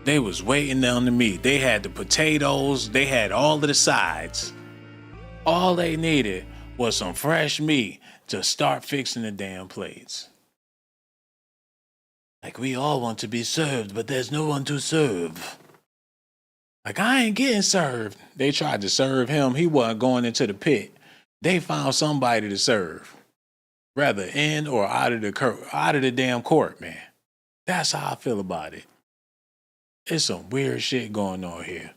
They was waiting on the meat. They had the potatoes. They had all of the sides. All they needed was some fresh meat to start fixing the damn plates. Like, we all want to be served, but there's no one to serve. Like, I ain't getting served. They tried to serve him. He wasn't going into the pit. They found somebody to serve, rather in or out of the damn court, man. That's how I feel about it. It's some weird shit going on here.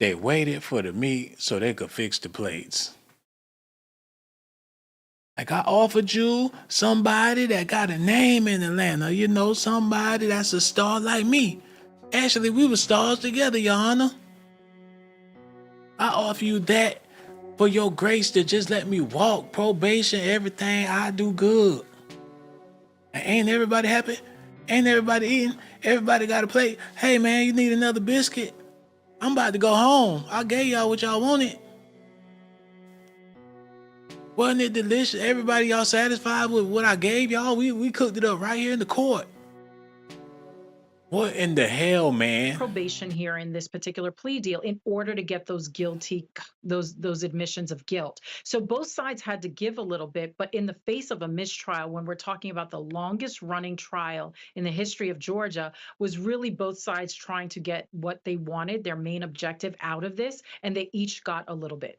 They waited for the meat so they could fix the plates. Like, I offered you somebody that got a name in Atlanta, you know, somebody that's a star like me. Actually, we were stars together, Your Honor. I offer you that for your grace to just let me walk, probation, everything. I do good. And ain't everybody happy? Ain't everybody eating? Everybody got a plate. Hey, man, you need another biscuit? I'm about to go home. I gave y'all what y'all wanted. Wasn't it delicious? Everybody, y'all satisfied with what I gave y'all? We cooked it up right here in the court. What in the hell, man? Probation here in this particular plea deal in order to get those guilty, those admissions of guilt. So both sides had to give a little bit, but in the face of a mistrial, when we're talking about the longest running trial in the history of Georgia, was really both sides trying to get what they wanted, their main objective out of this, and they each got a little bit.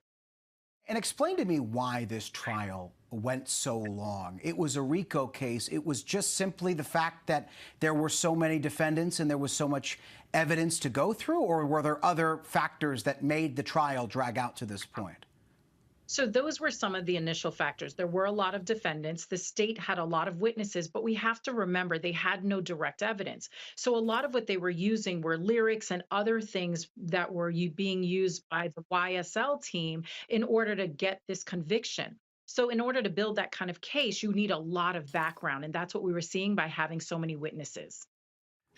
And explain to me why this trial went so long. It was a RICO case. It was just simply the fact that there were so many defendants and there was so much evidence to go through, or were there other factors that made the trial drag out to this point? So those were some of the initial factors. There were a lot of defendants. The state had a lot of witnesses, but we have to remember they had no direct evidence. So a lot of what they were using were lyrics and other things that were being used by the YSL team in order to get this conviction. So in order to build that kind of case, you need a lot of background, and that's what we were seeing by having so many witnesses.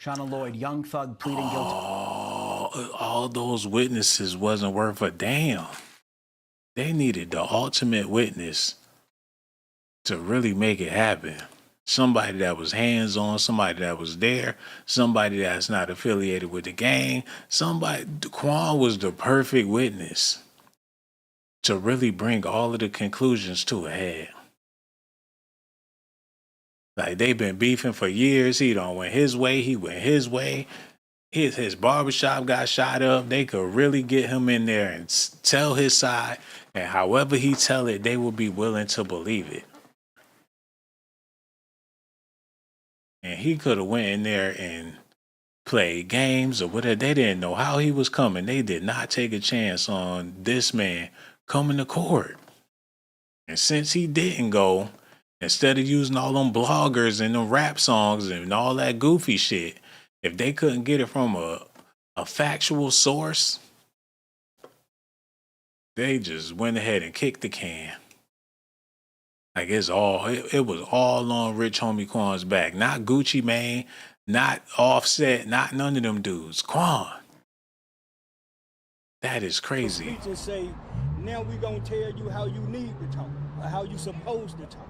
Shauna Lloyd, young thug pleading guilty. All those witnesses wasn't worth a damn. They needed the ultimate witness to really make it happen. Somebody that was hands-on, somebody that was there, somebody that's not affiliated with the gang. Quan was the perfect witness to really bring all of the conclusions to a head. Like, they've been beefing for years. He don't went his way, he went his way. His barbershop got shot up. They could really get him in there and tell his side. And however he tell it, they will be willing to believe it. And he could have went in there and played games or whatever. They didn't know how he was coming. They did not take a chance on this man coming to court. And since he didn't go, instead of using all them bloggers and them rap songs and all that goofy shit, if they couldn't get it from a factual source, they just went ahead and kicked the can. Like, it was all on Rich Homie Quan's back. Not Gucci Mane, not Offset, not none of them dudes. Quan. That is crazy. So just say, now we're going to tell you how you need to talk, or how you supposed to talk.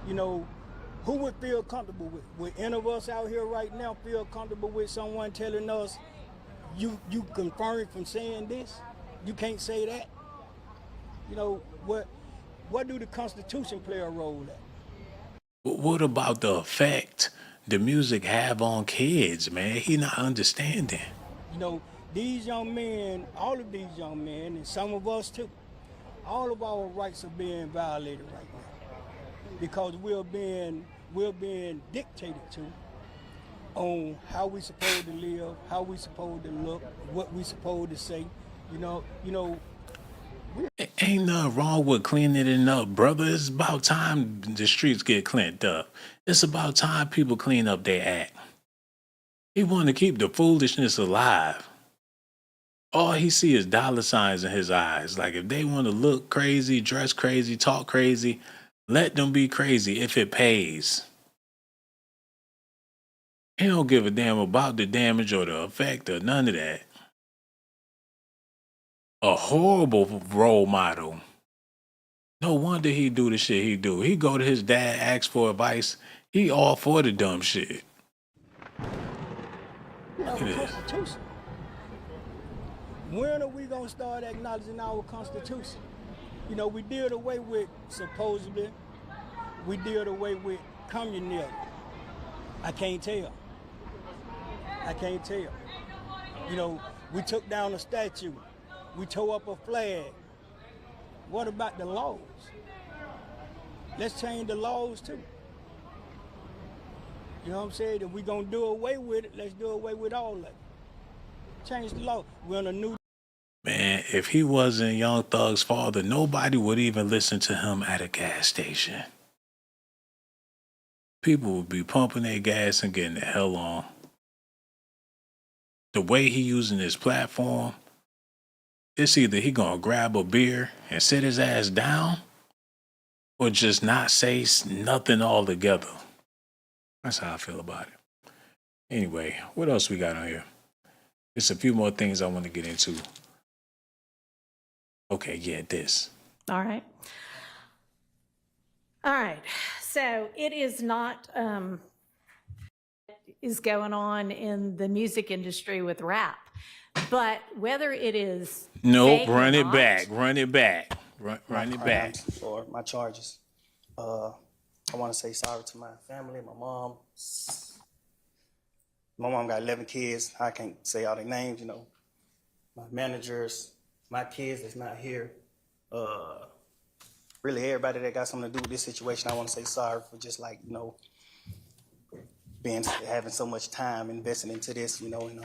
You know, Who would feel comfortable with? Would any of us out here right now feel comfortable with someone telling us, you confirmed from saying this? You can't say that? You know, what do the Constitution play a role at? What about the effect the music have on kids, man? He not understanding. You know, these young men, all of these young men, and some of us too, all of our rights are being violated right now because we're being dictated to on how we supposed to live, how we supposed to look, what we supposed to say. You know. Ain't nothing wrong with cleaning it up, brother. It's about time the streets get cleaned up. It's about time people clean up their act. He want to keep the foolishness alive. All he see is dollar signs in his eyes. Like if they want to look crazy, dress crazy, talk crazy, let them be crazy if it pays. He don't give a damn about the damage or the effect or none of that. A horrible role model. No wonder he do the shit he do. He go to his dad, ask for advice. He all for the dumb shit. We have a Constitution. When are we gonna start acknowledging our Constitution? You know, we did away with supposedly, we did away with communism. I can't tell. You know, we took down a statue. We tore up a flag. What about the laws? Let's change the laws too. You know what I'm saying? If we're gonna do away with it, let's do away with all of it. Change the law. We're on a new. Man, if he wasn't Young Thug's father, nobody would even listen to him at a gas station. People would be pumping their gas and getting the hell on. The way he using his platform, it's either he gonna grab a beer and sit his ass down or just not say nothing altogether. That's how I feel about it. Anyway, what else we got on here? There's a few more things I want to get into. Okay, yeah, this. All right. So it is not is going on in the music industry with rap, but whether it is Nope, run it back. Run it back. Run it back. For my charges. I want to say sorry to my family, my mom. My mom got 11 kids. I can't say all their names, you know. My managers, my kids that's not here. Really everybody that got something to do with this situation, I want to say sorry for just like, you know, having so much time investing into this, you know, and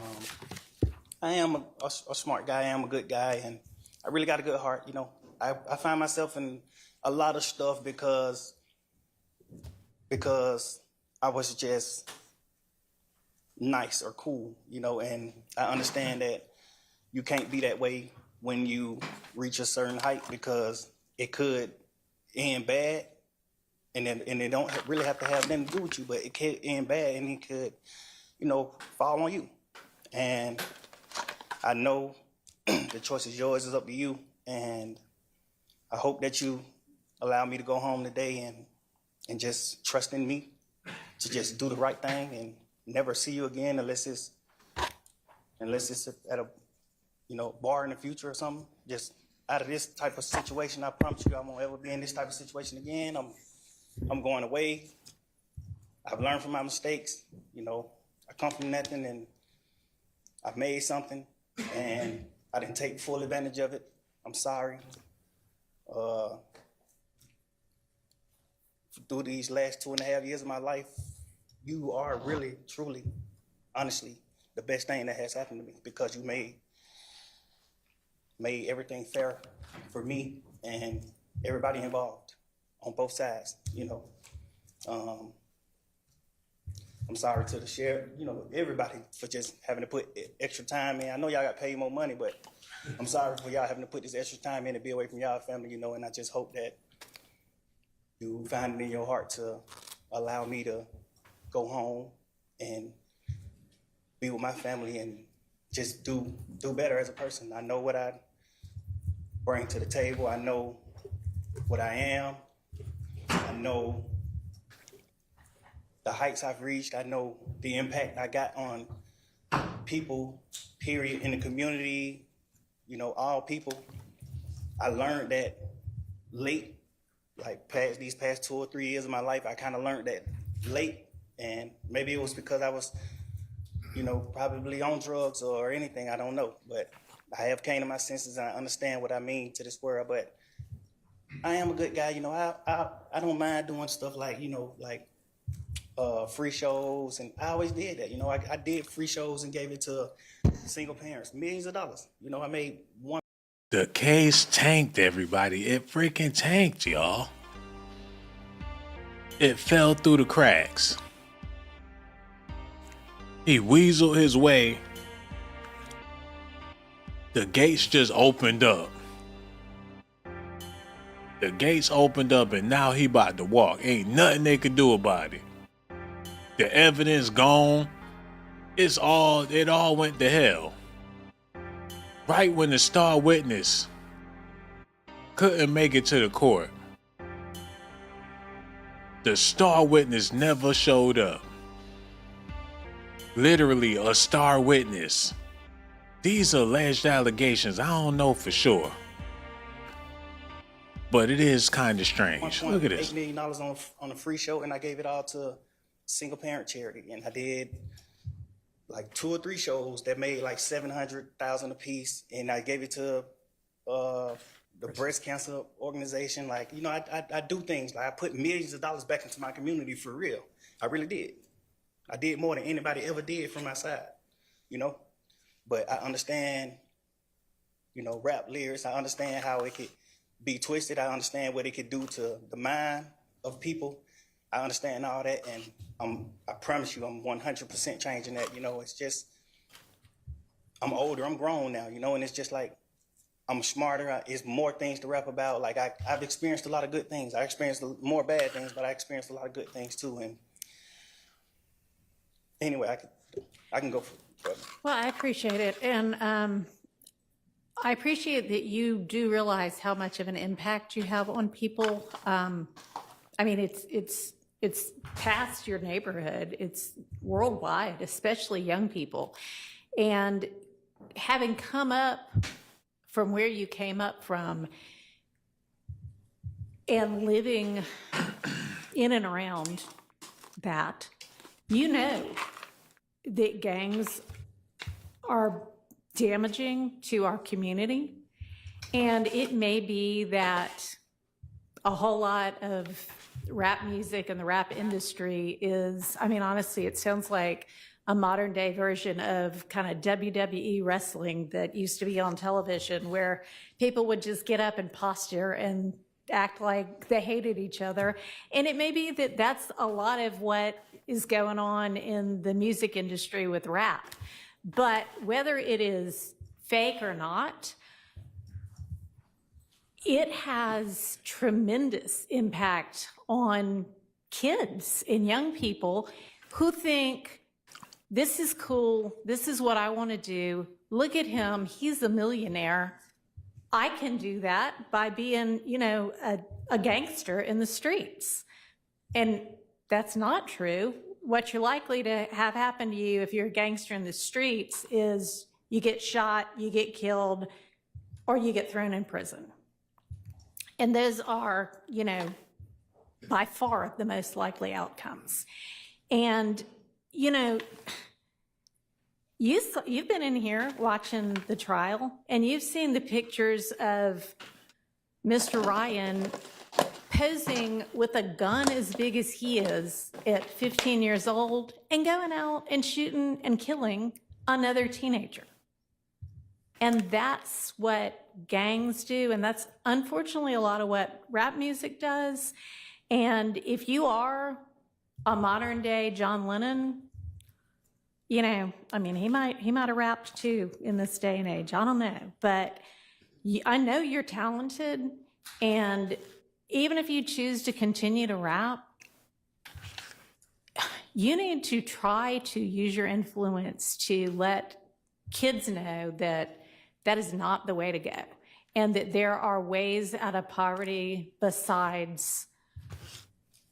I am a smart guy, I am a good guy, and I really got a good heart, you know. I find myself in a lot of stuff because I was just nice or cool, you know, and I understand that you can't be that way when you reach a certain height because it could end bad, and it don't really have to have nothing to do with you, but it could end bad and it could, you know, fall on you. And I know the choice is yours, it's up to you, and I hope that you allow me to go home today and just trust in me to just do the right thing and never see you again unless it's at a, you know, bar in the future or something. Just out of this type of situation, I promise you I won't ever be in this type of situation again. I'm going away. I've learned from my mistakes. You know, I come from nothing and I've made something and I didn't take full advantage of it. I'm sorry. Through these last 2.5 years of my life, you are really, truly, honestly, the best thing that has happened to me because you made everything fair for me and everybody involved on both sides, you know. I'm sorry to the sheriff, you know, everybody for just having to put extra time in. I know y'all got paid more money, but I'm sorry for y'all having to put this extra time in to be away from y'all family, you know, and I just hope that you find it in your heart to allow me to go home and be with my family and just do better as a person. I know what I bring to the table. I know what I am. I know the heights I've reached. I know the impact I got on people, period, in the community, you know, all people. I learned that late, like these past 2 or 3 years of my life, I kind of learned that late. And maybe it was because I was, you know, probably on drugs or anything, I don't know. But I have came to my senses and I understand what I mean to this world. But I am a good guy, you know, I don't mind doing stuff like, you know, like free shows. And I always did that, you know, I did free shows and gave it to single parents, millions of dollars. You know, I made one. The case tanked, everybody. It freaking tanked, y'all. It fell through the cracks. He weaseled his way. The gates just opened up. The gates opened up and now he about to walk. Ain't nothing they could do about it. The evidence gone. It all went to hell. Right when the star witness couldn't make it to the court. The star witness never showed up. Literally a star witness. These are alleged allegations. I don't know for sure. But it is kind of strange. Look at this. $8 million on a free show, and I gave it all to single parent charity. And I did like 2 or 3 shows that made like $700,000 a piece, and I gave it to the breast cancer organization. Like, you know, I do things like I put millions of dollars back into my community for real. I really did. I did more than anybody ever did from my side, you know. But I understand, you know, rap lyrics. I understand how it could be twisted. I understand what it could do to the mind of people. I understand all that, and I promise you, I'm 100% changing that. You know, it's just, I'm older, I'm grown now, you know, and it's just like, I'm smarter. It's more things to rap about. Like I've experienced a lot of good things. I experienced more bad things, but I experienced a lot of good things too. And anyway, I can go for it. Well, I appreciate it. And I appreciate that you do realize how much of an impact you have on people. I mean, it's past your neighborhood. It's worldwide, especially young people. And having come up from where you came up from and living in and around that, you know that gangs are damaging to our community. And it may be that a whole lot of rap music and the rap industry is, I mean, honestly, it sounds like a modern day version of kind of WWE wrestling that used to be on television, where people would just get up and posture and act like they hated each other. And it may be that that's a lot of what is going on in the music industry with rap. But whether it is fake or not, it has tremendous impact on kids and young people who think, this is cool, this is what I want to do. Look at him, he's a millionaire. I can do that by being, you know, a gangster in the streets. And that's not true. What you're likely to have happen to you if you're a gangster in the streets is you get shot, you get killed, or you get thrown in prison. And those are, you know, by far the most likely outcomes. And, you know, you've been in here watching the trial, and you've seen the pictures of Mr. Ryan posing with a gun as big as he is at 15 years old and going out and shooting and killing another teenager. And that's what gangs do, and that's unfortunately a lot of what rap music does. And if you are a modern day John Lennon, you know, I mean, he might have rapped too in this day and age. I don't know, but I know you're talented, and even if you choose to continue to rap, you need to try to use your influence to let kids know that that is not the way to go, and that there are ways out of poverty besides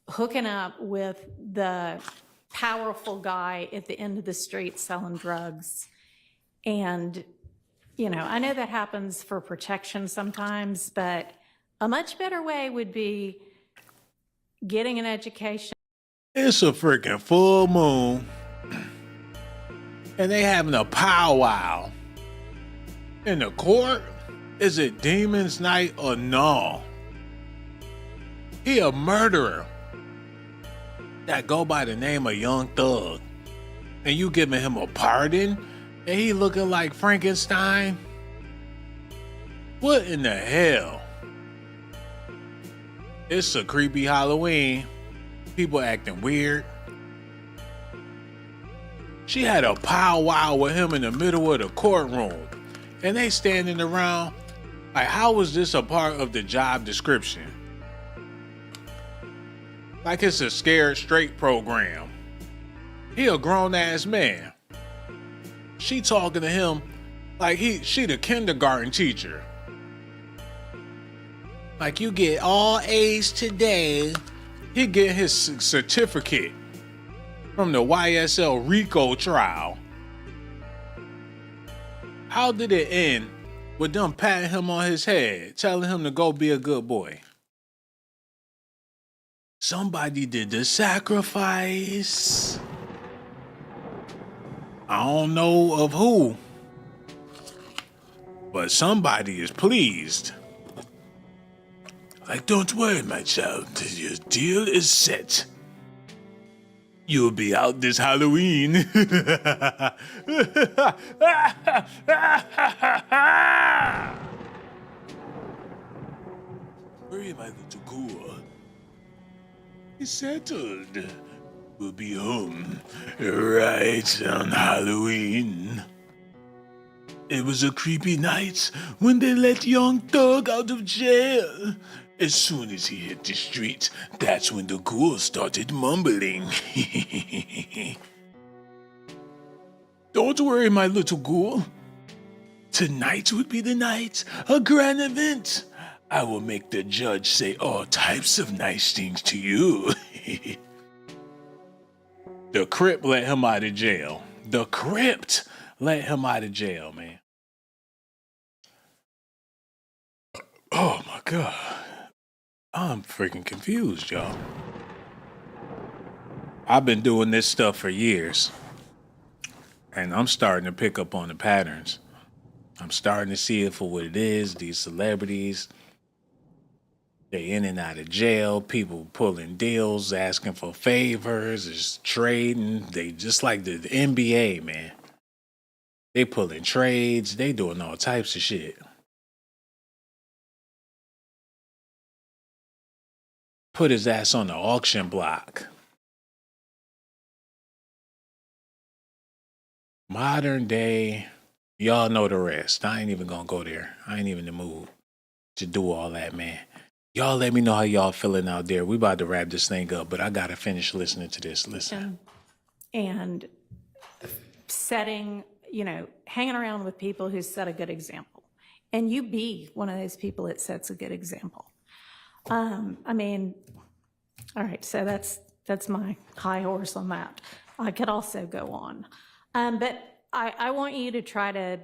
hooking up with the powerful guy at the end of the street selling drugs. And, you know, I know that happens for protection sometimes, but a much better way would be getting an education. It's a freaking full moon. And they having a powwow. In the court? Is it Demon's Night or no? He a murderer that go by the name of Young Thug. And you giving him a pardon? And he looking like Frankenstein? What in the hell? It's a creepy Halloween. People acting weird. She had a powwow with him in the middle of the courtroom. And they standing around like, how was this a part of the job description? Like it's a Scared Straight program. He a grown ass man. She talking to him like she the kindergarten teacher. Like, you get all A's today. He get his certificate from the YSL Rico trial. How did it end with them patting him on his head, telling him to go be a good boy? Somebody did the sacrifice. I don't know of who, but somebody is pleased. Like, don't worry, my child, your deal is set. You'll be out this Halloween. Worry, my little ghoul. It's settled. We'll be home right on Halloween. It was a creepy night when they let Young Thug out of jail. As soon as he hit the street, that's when the ghoul started mumbling. Don't worry, my little ghoul. Tonight would be the night, a grand event. I will make the judge say all types of nice things to you. The Crip let him out of jail. The Crypt let him out of jail, man. Oh my God. I'm freaking confused, y'all. I've been doing this stuff for years, and I'm starting to pick up on the patterns. I'm starting to see it for what it is. These celebrities, they in and out of jail, people pulling deals, asking for favors, just trading. They just like the NBA, man. They pulling trades, they doing all types of shit. Put his ass on the auction block. Modern day, y'all know the rest. I ain't even gonna go there. I ain't even in the mood to do all that, man. Y'all let me know how y'all feeling out there. We about to wrap this thing up, but I gotta finish listening to this. Listen. And setting, you know, hanging around with people who set a good example. And you be one of those people that sets a good example. I mean, all right, so that's my high horse on that. I could also go on. But I want you to try to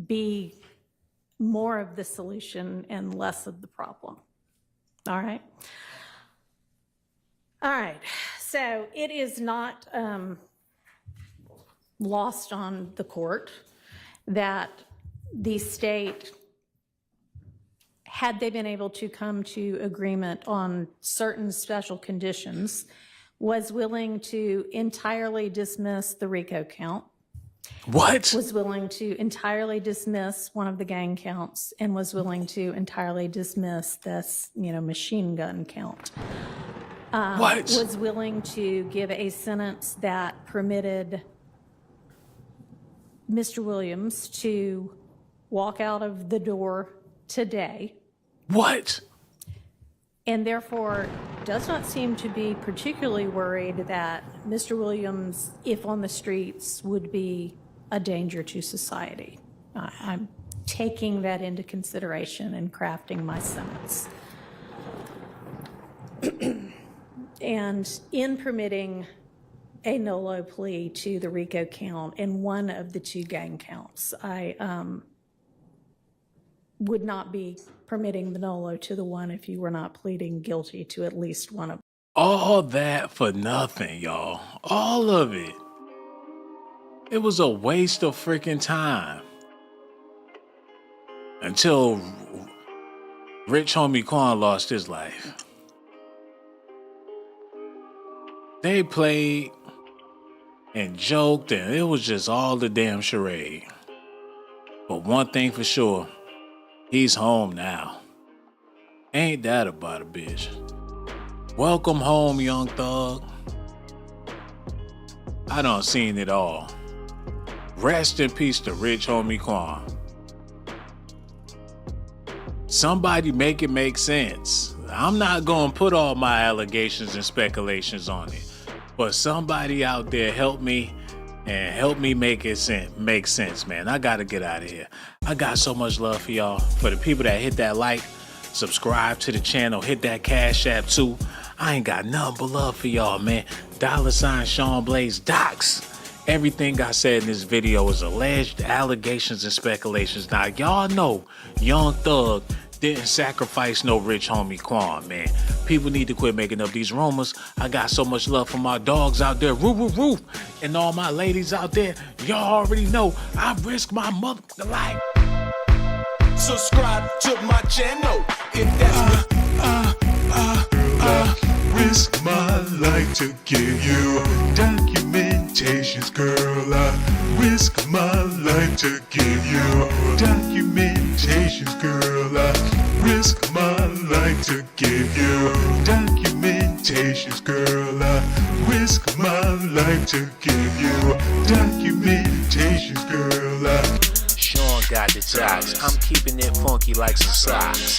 be more of the solution and less of the problem. All right? All right, so it is not lost on the court that the state, had they been able to come to agreement on certain special conditions, was willing to entirely dismiss the RICO count. What? Was willing to entirely dismiss one of the gang counts and was willing to entirely dismiss this, you know, machine gun count. What? Was willing to give a sentence that permitted Mr. Williams to walk out of the door today. What? And therefore does not seem to be particularly worried that Mr. Williams, if on the streets, would be a danger to society. I'm taking that into consideration and crafting my sentence. And in permitting a NOLO plea to the RICO count and one of the 2 gang counts. I would not be permitting the NOLO to the one if you were not pleading guilty to at least one of them. All that for nothing, y'all. All of it. It was a waste of freaking time. Until Rich Homie Quan lost his life. They played and joked, and it was just all the damn charade. But one thing for sure, he's home now. Ain't that about a bitch? Welcome home, young thug. I done seen it all. Rest in peace to Rich Homie Quan. Somebody make it make sense. I'm not gonna put all my allegations and speculations on it, but somebody out there help me and help me make sense, man. I gotta get out of here. I got so much love for y'all. For the people that hit that like, subscribe to the channel, hit that Cash App too. I ain't got nothing but love for y'all, man. $ Sean Blaze Docs. Everything I said in this video is alleged allegations and speculations. Now, y'all know Young Thug didn't sacrifice no Rich Homie Quan, man. People need to quit making up these rumors. I got so much love for my dogs out there, roof, and all my ladies out there. Y'all already know I risk my mother life. Subscribe to my channel if that's risk my life to give you documentations, girl. I risk my life to give you documentations, girl. I risk my life to give you documentations, girl. I risk my life to give you documentations, girl. Sean got the jocks. I'm keeping it funky like some socks.